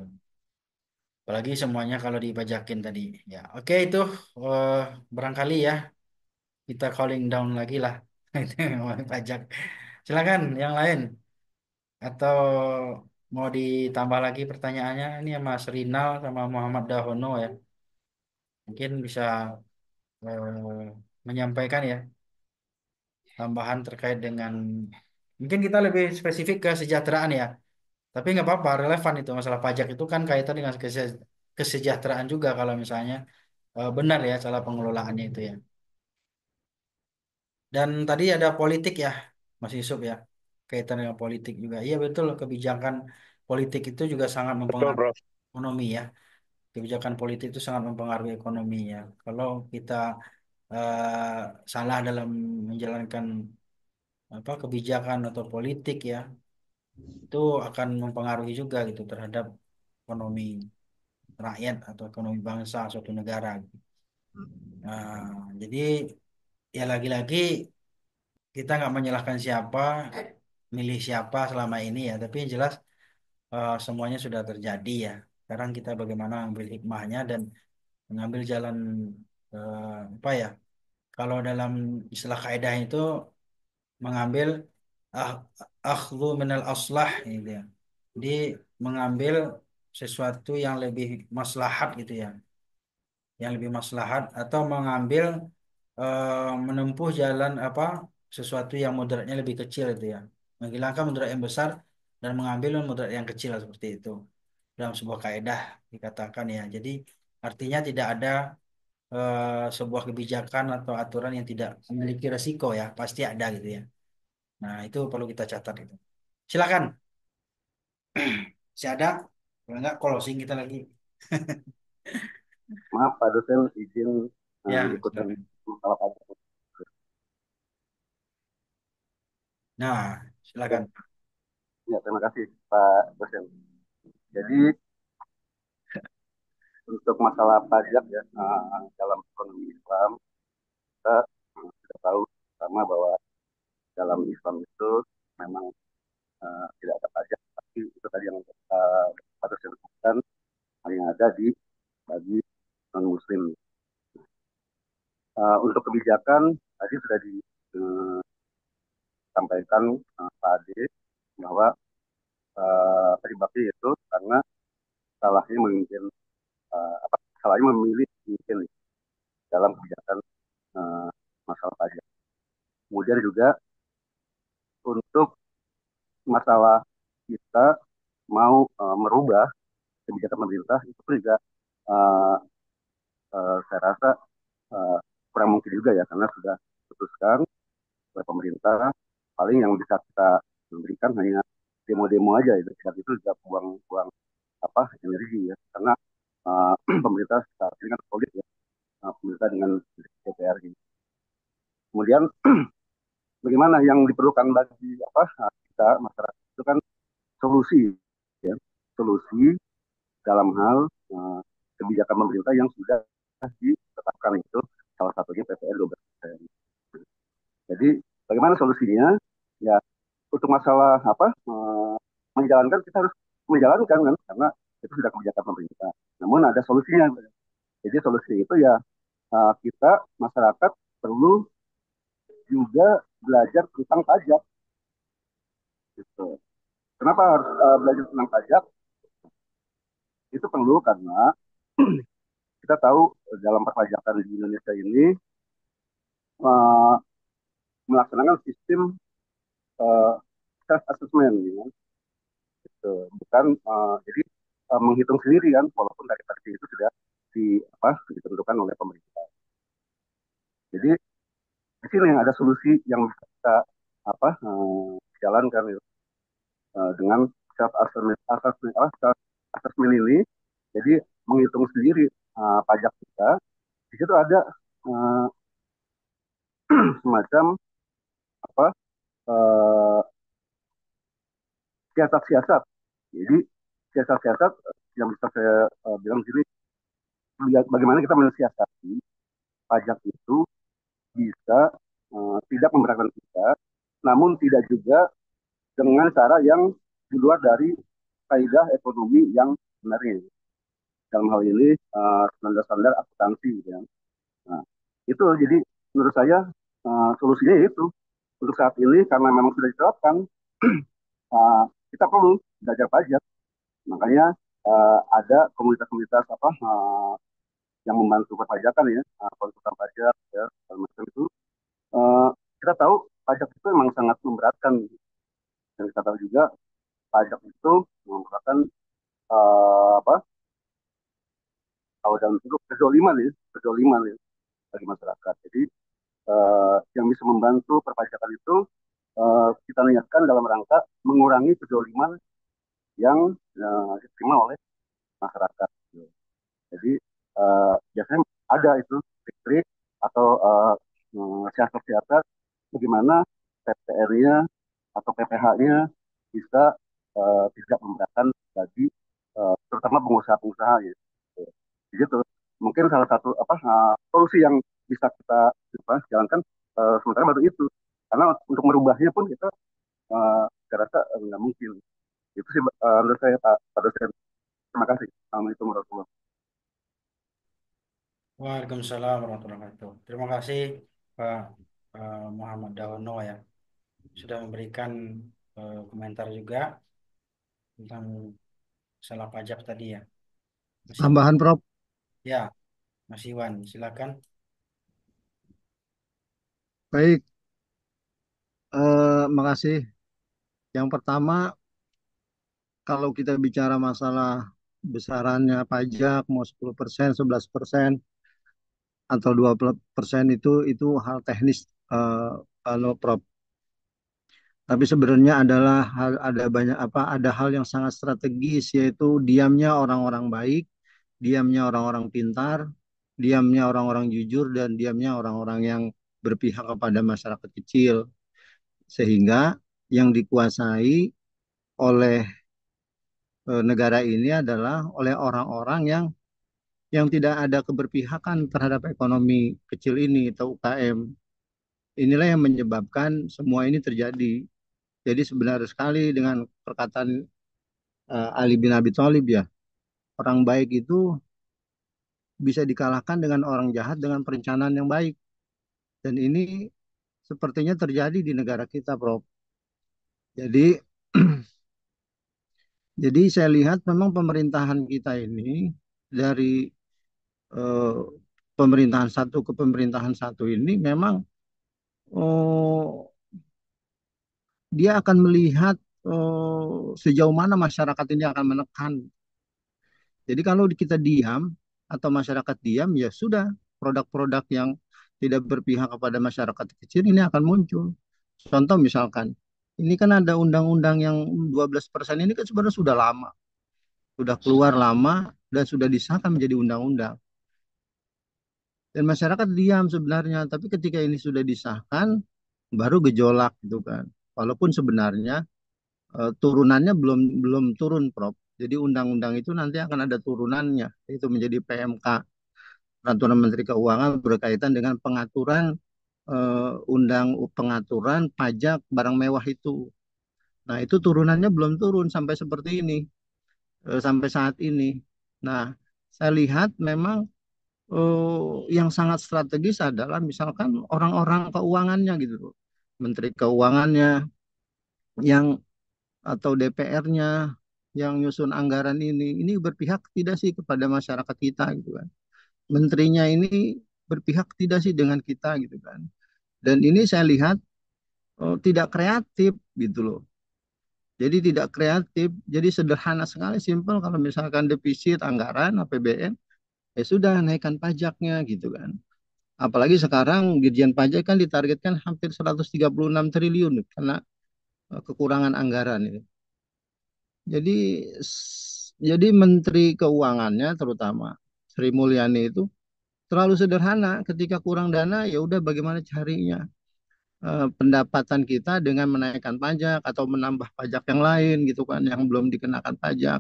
Apalagi semuanya kalau dipajakin tadi. Ya, oke itu eh, barangkali ya kita calling down lagi lah itu ngomongin pajak. Silakan yang lain atau mau ditambah lagi pertanyaannya ini ya Mas Rinal sama Muhammad Dahono ya. Mungkin bisa menyampaikan ya tambahan terkait dengan mungkin kita lebih spesifik ke kesejahteraan ya. Tapi nggak apa-apa, relevan itu masalah pajak itu kan kaitan dengan kesejahteraan juga kalau misalnya benar ya cara pengelolaannya itu ya. Dan tadi ada politik ya, Mas Yusuf ya, kaitan dengan politik juga. Iya betul, kebijakan politik itu juga sangat Betul, mempengaruhi Prof. ekonomi ya. Kebijakan politik itu sangat mempengaruhi ekonomi ya. Kalau kita salah dalam menjalankan apa kebijakan atau politik ya, itu akan mempengaruhi juga gitu terhadap ekonomi rakyat atau ekonomi bangsa suatu negara gitu. Jadi ya lagi-lagi kita nggak menyalahkan siapa, milih siapa selama ini ya, tapi yang jelas semuanya sudah terjadi ya. Sekarang kita bagaimana ambil hikmahnya dan mengambil jalan apa ya? Kalau dalam istilah kaidah itu mengambil ah, akhdhu minal aslah gitu ya. Jadi mengambil sesuatu yang lebih maslahat gitu ya, yang lebih maslahat atau mengambil menempuh jalan apa sesuatu yang mudaratnya lebih kecil itu ya, menghilangkan mudarat yang besar dan mengambil mudarat yang kecil seperti itu dalam sebuah kaidah dikatakan ya. Jadi artinya tidak ada sebuah kebijakan atau aturan yang tidak memiliki resiko ya, pasti ada gitu ya. Nah, itu perlu kita catat itu. Silakan. Si ada? Kalau enggak closing kita lagi. Maaf Pak dosen, izin Ya, ikutan silakan. masalah pajak. Nah, Ya, silakan. ya, terima kasih Pak dosen. Jadi untuk masalah pajak ya dalam ekonomi Islam kita sudah tahu sama bahwa dalam Islam itu memang tidak ada pajak, tapi itu tadi yang Pak dosen sebutkan hanya ada di bagi non Muslim. Untuk kebijakan tadi sudah disampaikan Pak Ade bahwa penyebabnya itu karena salahnya memimpin salahnya memilih mungkin dalam kebijakan uh, masalah pajak. Kemudian juga untuk masalah kita mau merubah kebijakan pemerintah itu pun juga uh, saya rasa uh, kurang mungkin juga ya karena sudah diputuskan oleh pemerintah. Paling yang bisa kita berikan hanya demo-demo aja itu. Itu juga buang-buang apa energi ya karena pemerintah saat ini kan solid ya pemerintah dengan DPR ini. Kemudian bagaimana yang diperlukan bagi apa kita masyarakat itu kan solusi ya solusi dalam hal kebijakan pemerintah yang sudah ditetapkan itu salah satunya PPN 12%. Jadi bagaimana solusinya ya untuk masalah apa menjalankan kita harus menjalankan kan karena itu sudah kebijakan pemerintah. Namun ada solusinya. Jadi solusi itu ya kita masyarakat perlu juga belajar tentang pajak gitu. Kenapa harus belajar tentang pajak? Itu perlu karena kita tahu dalam perpajakan di Indonesia ini uh, melaksanakan sistem uh, self assessment, ya. Gitu. Bukan jadi menghitung sendiri kan, walaupun dari versi itu sudah ditentukan oleh pemerintah. Jadi di sini yang ada solusi yang bisa kita jalankan ya. Dengan self assessment ini, jadi menghitung sendiri pajak kita. Di situ ada uh, semacam apa uh, siasat-siasat. Jadi siasat-siasat yang bisa saya bilang di sini bagaimana kita mensiasati pajak itu bisa tidak memberatkan kita, namun tidak juga dengan cara yang di luar dari kaidah ekonomi yang sebenarnya. Dalam hal ini standar-standar akuntansi gitu ya. Nah, itu jadi menurut saya solusinya itu untuk saat ini karena memang sudah diterapkan uh, kita perlu belajar pajak. Makanya ada komunitas-komunitas yang membantu perpajakan ya, konsultan pajak ya, macam itu. Uh, kita tahu pajak itu memang sangat memberatkan dan kita tahu juga pajak itu merupakan apa? Kalau dalam bentuk kezoliman ya bagi masyarakat. Jadi yang bisa membantu perpajakan itu kita niatkan dalam rangka mengurangi kezoliman yang diterima oleh masyarakat. Gitu. Jadi biasanya ada itu trik-trik atau siasat-siasat bagaimana PPR-nya atau PPH-nya bisa tidak memberatkan bagi terutama pengusaha-pengusaha gitu. Begitu. Mungkin salah satu solusi yang bisa kita jalankan sementara baru itu. Karena untuk merubahnya pun kita saya rasa nggak mungkin. Itu sih menurut saya Pak Dosen. Terima kasih. Assalamualaikum warahmatullahi wabarakatuh. Waalaikumsalam warahmatullahi wabarakatuh. Terima kasih Pak Muhammad Dahono ya sudah memberikan komentar juga tentang salah pajak tadi ya. Tambahan, Prof. Ya, Mas Iwan, silakan. Baik, makasih. Yang pertama, kalau kita bicara masalah besarannya pajak, mau 10%, 11%, atau 20% itu hal teknis, kalau Prof. Tapi sebenarnya ada banyak ada hal yang sangat strategis, yaitu diamnya orang-orang baik, diamnya orang-orang pintar, diamnya orang-orang jujur, dan diamnya orang-orang yang berpihak kepada masyarakat kecil. Sehingga yang dikuasai oleh negara ini adalah oleh orang-orang yang tidak ada keberpihakan terhadap ekonomi kecil ini atau UKM. Inilah yang menyebabkan semua ini terjadi. Jadi sebenarnya sekali dengan perkataan Ali bin Abi Thalib ya, orang baik itu bisa dikalahkan dengan orang jahat dengan perencanaan yang baik. Dan ini sepertinya terjadi di negara kita, Prof. Jadi jadi saya lihat memang pemerintahan kita ini dari eh, pemerintahan satu ke pemerintahan satu ini memang oh, dia akan melihat sejauh mana masyarakat ini akan menekan. Jadi kalau kita diam atau masyarakat diam, ya sudah, produk-produk yang tidak berpihak kepada masyarakat kecil ini akan muncul. Contoh misalkan, ini kan ada undang-undang yang 12% ini kan sebenarnya sudah lama, sudah keluar lama dan sudah disahkan menjadi undang-undang. Dan masyarakat diam sebenarnya, tapi ketika ini sudah disahkan, baru gejolak gitu kan. Walaupun sebenarnya turunannya belum belum turun, Prof. Jadi undang-undang itu nanti akan ada turunannya, itu menjadi PMK, Peraturan Menteri Keuangan berkaitan dengan pengaturan pengaturan pajak barang mewah itu. Nah, itu turunannya belum turun sampai seperti ini, sampai saat ini. Nah, saya lihat memang yang sangat strategis adalah misalkan orang-orang keuangannya gitu loh. Menteri Keuangannya yang atau DPR-nya yang nyusun anggaran ini berpihak tidak sih kepada masyarakat kita gitu kan. Menterinya ini berpihak tidak sih dengan kita gitu kan. Dan ini saya lihat tidak kreatif gitu loh. Jadi tidak kreatif, jadi sederhana sekali, simpel. Kalau misalkan defisit anggaran APBN, ya sudah naikkan pajaknya gitu kan. Apalagi sekarang Dirjen Pajak kan ditargetkan hampir 136 triliun karena kekurangan anggaran itu. Jadi jadi Menteri Keuangannya terutama Sri Mulyani itu terlalu sederhana. Ketika kurang dana, ya udah bagaimana carinya pendapatan kita dengan menaikkan pajak atau menambah pajak yang lain gitu kan yang belum dikenakan pajak.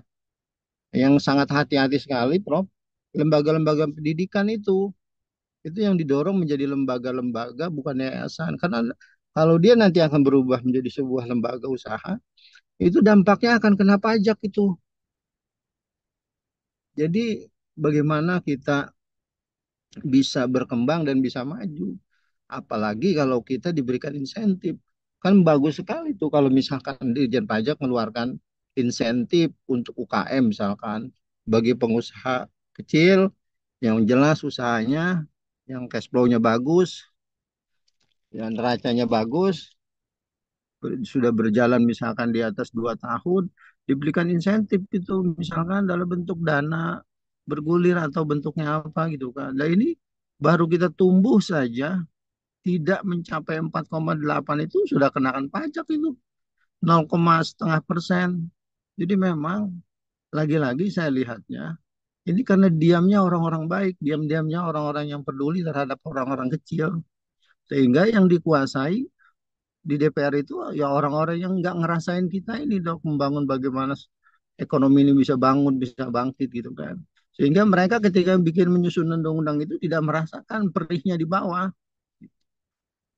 Yang sangat hati-hati sekali, Prof. Lembaga-lembaga pendidikan itu yang didorong menjadi lembaga-lembaga bukan yayasan. Karena kalau dia nanti akan berubah menjadi sebuah lembaga usaha, itu dampaknya akan kena pajak itu. Jadi bagaimana kita bisa berkembang dan bisa maju? Apalagi kalau kita diberikan insentif. Kan bagus sekali tuh kalau misalkan Dirjen Pajak mengeluarkan insentif untuk UKM misalkan bagi pengusaha kecil yang jelas usahanya, yang cash flow-nya bagus, yang neracanya bagus, sudah berjalan misalkan di atas 2 tahun, diberikan insentif itu misalkan dalam bentuk dana bergulir atau bentuknya apa gitu kan. Nah ini baru kita tumbuh saja tidak mencapai 4,8 itu sudah kenakan pajak itu 0,5%. Jadi memang lagi-lagi saya lihatnya ini karena diamnya orang-orang baik, diam-diamnya orang-orang yang peduli terhadap orang-orang kecil, sehingga yang dikuasai di DPR itu ya orang-orang yang nggak ngerasain kita ini dok membangun bagaimana ekonomi ini bisa bangun, bisa bangkit gitu kan. Sehingga mereka ketika bikin menyusun undang-undang itu tidak merasakan perihnya di bawah.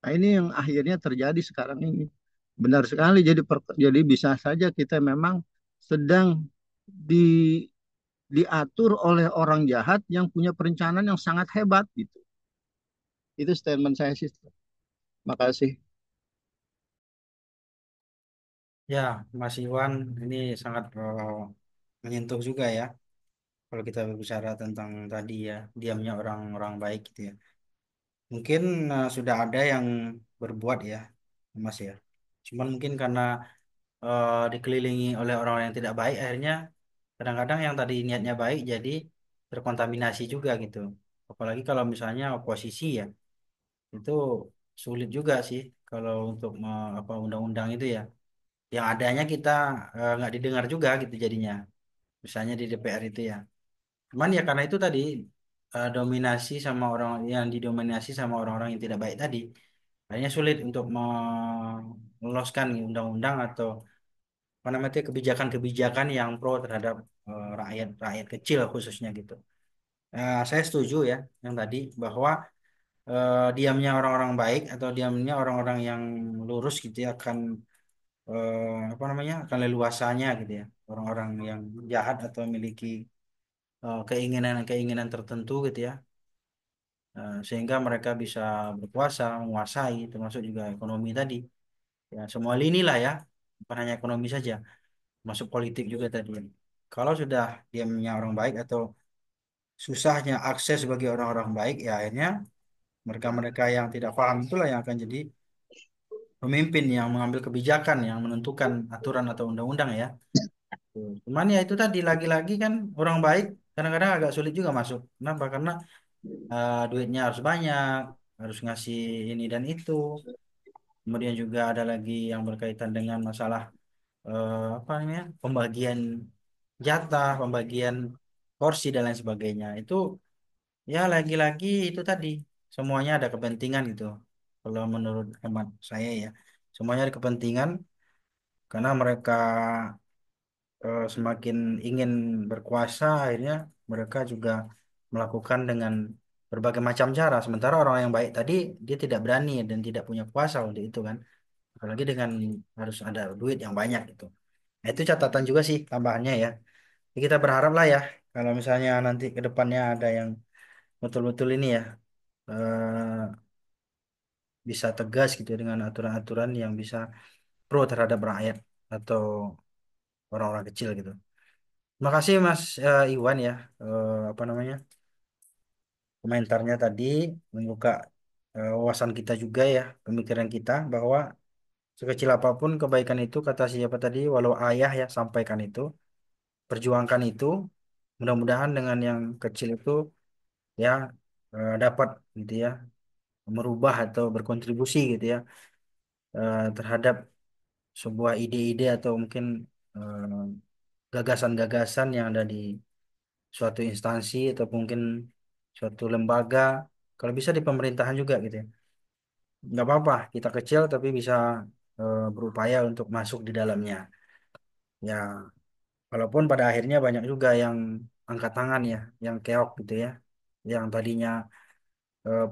Nah, ini yang akhirnya terjadi sekarang ini. Benar sekali. Jadi bisa saja kita memang sedang di diatur oleh orang jahat yang punya perencanaan yang sangat hebat gitu. Itu statement saya sih. Makasih. Ya, Mas Iwan, ini sangat menyentuh juga ya. Kalau kita berbicara tentang tadi ya, diamnya orang-orang baik gitu ya. Mungkin sudah ada yang berbuat ya, Mas ya. Cuman mungkin karena dikelilingi oleh orang yang tidak baik, akhirnya kadang-kadang yang tadi niatnya baik jadi terkontaminasi juga gitu. Apalagi kalau misalnya oposisi ya, itu sulit juga sih kalau untuk apa undang-undang itu ya. Yang adanya kita nggak didengar juga gitu jadinya. Misalnya di DPR itu ya. Cuman ya karena itu tadi dominasi sama orang yang didominasi sama orang-orang yang tidak baik tadi, akhirnya sulit untuk meloloskan undang-undang atau apa namanya itu, kebijakan-kebijakan yang pro terhadap rakyat rakyat kecil khususnya gitu. Saya setuju ya yang tadi bahwa diamnya orang-orang baik atau diamnya orang-orang yang lurus gitu ya akan apa namanya akan leluasanya gitu ya orang-orang yang jahat atau memiliki keinginan-keinginan tertentu gitu ya. Sehingga mereka bisa berkuasa, menguasai, termasuk juga ekonomi tadi. Ya, semua lini lah ya, bukan hanya ekonomi saja, masuk politik juga tadi. Kalau sudah diamnya orang baik atau susahnya akses bagi orang-orang baik, ya akhirnya mereka-mereka yang tidak paham itulah yang akan jadi pemimpin yang mengambil kebijakan, yang menentukan aturan atau undang-undang ya. Cuman ya itu tadi lagi-lagi kan orang baik kadang-kadang agak sulit juga masuk. Kenapa? Karena duitnya harus banyak, harus ngasih ini dan itu. Kemudian juga ada lagi yang berkaitan dengan masalah apa namanya pembagian jatah, pembagian kursi dan lain sebagainya. Itu ya lagi-lagi itu tadi semuanya ada kepentingan gitu. Kalau menurut hemat saya ya, semuanya ada kepentingan karena mereka semakin ingin berkuasa, akhirnya mereka juga melakukan dengan berbagai macam cara. Sementara orang yang baik tadi dia tidak berani dan tidak punya kuasa untuk itu kan. Apalagi dengan harus ada duit yang banyak gitu. Nah, itu catatan juga sih tambahannya ya. Jadi kita berharap lah ya kalau misalnya nanti ke depannya ada yang betul-betul ini ya eh, bisa tegas gitu dengan aturan-aturan yang bisa pro terhadap rakyat atau orang-orang kecil gitu. Terima kasih Mas Iwan ya apa namanya komentarnya tadi membuka wawasan kita juga ya pemikiran kita bahwa sekecil apapun kebaikan itu kata siapa tadi walau ayah ya sampaikan itu perjuangkan itu mudah-mudahan dengan yang kecil itu ya dapat gitu ya merubah atau berkontribusi gitu ya terhadap sebuah ide-ide atau mungkin gagasan-gagasan yang ada di suatu instansi atau mungkin suatu lembaga kalau bisa di pemerintahan juga gitu ya nggak apa-apa kita kecil tapi bisa berupaya untuk masuk di dalamnya ya walaupun pada akhirnya banyak juga yang angkat tangan ya yang keok gitu ya yang tadinya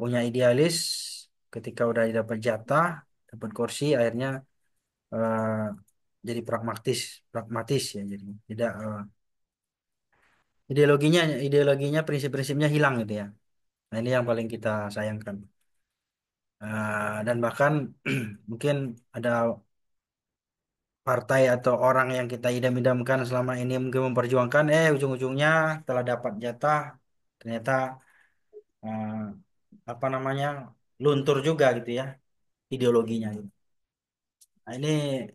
punya idealis ketika udah dapat jatah dapat kursi akhirnya eh, jadi pragmatis pragmatis ya jadi tidak ideologinya prinsip-prinsipnya hilang gitu ya nah ini yang paling kita sayangkan. Dan bahkan mungkin ada partai atau orang yang kita idam-idamkan selama ini mungkin memperjuangkan ujung-ujungnya setelah dapat jatah ternyata eh, apa namanya luntur juga gitu ya ideologinya gitu. Nah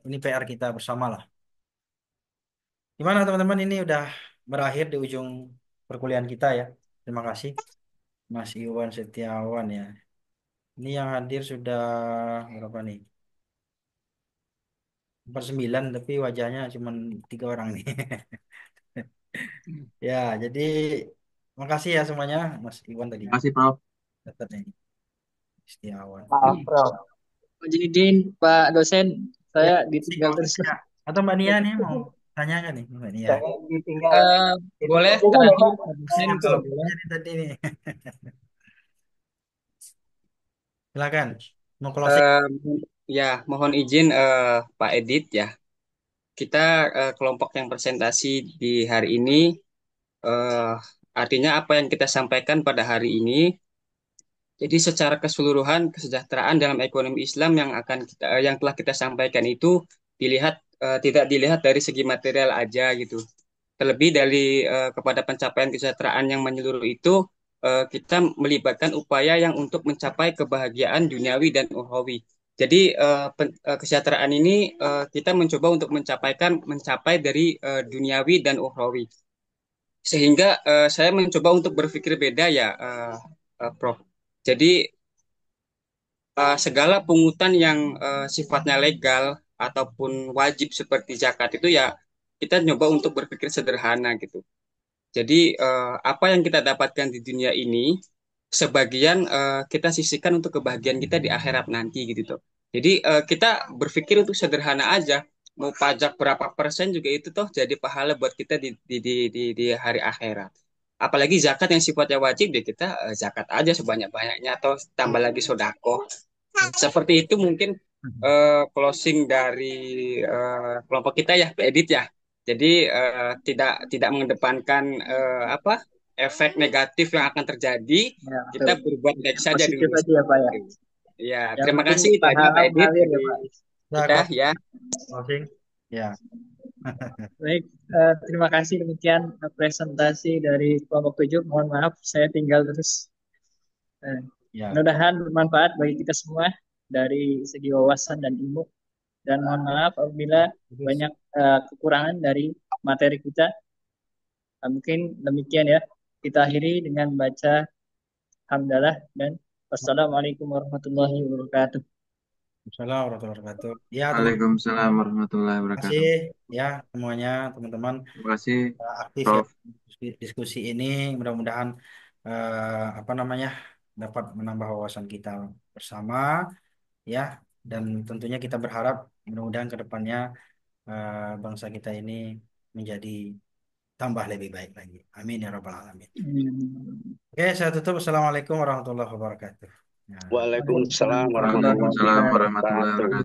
ini PR kita bersama lah. Gimana teman-teman ini udah berakhir di ujung perkuliahan kita ya. Terima kasih Mas Iwan Setiawan ya. Ini yang hadir sudah berapa nih? 49 tapi wajahnya cuma 3 orang nih. Ya, jadi makasih ya semuanya, Mas Iwan tadi. Terima kasih, Prof. Catat ini, Setiawan. Maaf, Prof. Pak Junidin, Pak dosen, Ya, saya sih ditinggal kalau terus. ya. Atau Mbak Nia nih mau tanya kan nih, Mbak Nia? Saya ditinggal Eh, boleh juga nih, terakhir Pak. Pak Saya dosen yang kalau kalau boleh. jadi tadi nih. Silakan. Mau closing. Eh, ya, mohon izin Pak Edit ya. Kita kelompok yang presentasi di hari ini, eh, artinya apa yang kita sampaikan pada hari ini. Jadi secara keseluruhan kesejahteraan dalam ekonomi Islam yang telah kita sampaikan itu tidak dilihat dari segi material aja gitu. Terlebih dari kepada pencapaian kesejahteraan yang menyeluruh itu, kita melibatkan upaya yang untuk mencapai kebahagiaan duniawi dan ukhrawi. Jadi kesejahteraan ini kita mencoba untuk mencapai dari duniawi dan ukhrawi. Sehingga saya mencoba untuk berpikir beda ya, Prof. Jadi segala pungutan yang sifatnya legal ataupun wajib seperti zakat itu ya kita coba untuk berpikir sederhana gitu. Jadi apa yang kita dapatkan di dunia ini sebagian kita sisihkan untuk kebahagiaan kita di akhirat nanti gitu toh. Jadi kita berpikir untuk sederhana aja. Mau pajak berapa persen juga itu toh jadi pahala buat kita di hari akhirat. Apalagi zakat yang sifatnya wajib ya kita zakat aja sebanyak-banyaknya atau tambah lagi sodako. Seperti itu mungkin closing dari kelompok kita ya, Pak Edit ya. Jadi tidak tidak mengedepankan apa efek negatif yang akan terjadi. Ya, Kita betul. berbuat baik Yang saja positif dengan aja ya, Pak ya. ya. Yang Terima penting kasih itu aja pahala Pak Edit mengalir ya, dari Pak. Nah, kita ya. closing. Ya. Baik, terima kasih demikian presentasi dari kelompok 7. Mohon maaf, saya tinggal terus. Eh, Ya. Mudah-mudahan bermanfaat bagi kita semua dari segi wawasan dan ilmu. Dan mohon maaf apabila banyak kekurangan dari materi kita. Mungkin demikian ya. Kita akhiri dengan baca hamdalah dan wassalamualaikum warahmatullahi wabarakatuh. Assalamualaikum warahmatullahi wabarakatuh. Ya, teman-teman. Waalaikumsalam warahmatullahi Terima kasih wabarakatuh. ya semuanya, teman-teman Terima kasih, aktif ya Prof. diskusi ini. Mudah-mudahan apa namanya dapat menambah wawasan kita bersama ya. Dan tentunya kita berharap mudah-mudahan ke depannya bangsa kita ini menjadi tambah lebih baik lagi. Amin ya rabbal alamin. Oke, saya tutup. Assalamualaikum warahmatullahi wabarakatuh. Ya. Waalaikumsalam warahmatullahi Waalaikumsalam warahmatullahi wabarakatuh. wabarakatuh.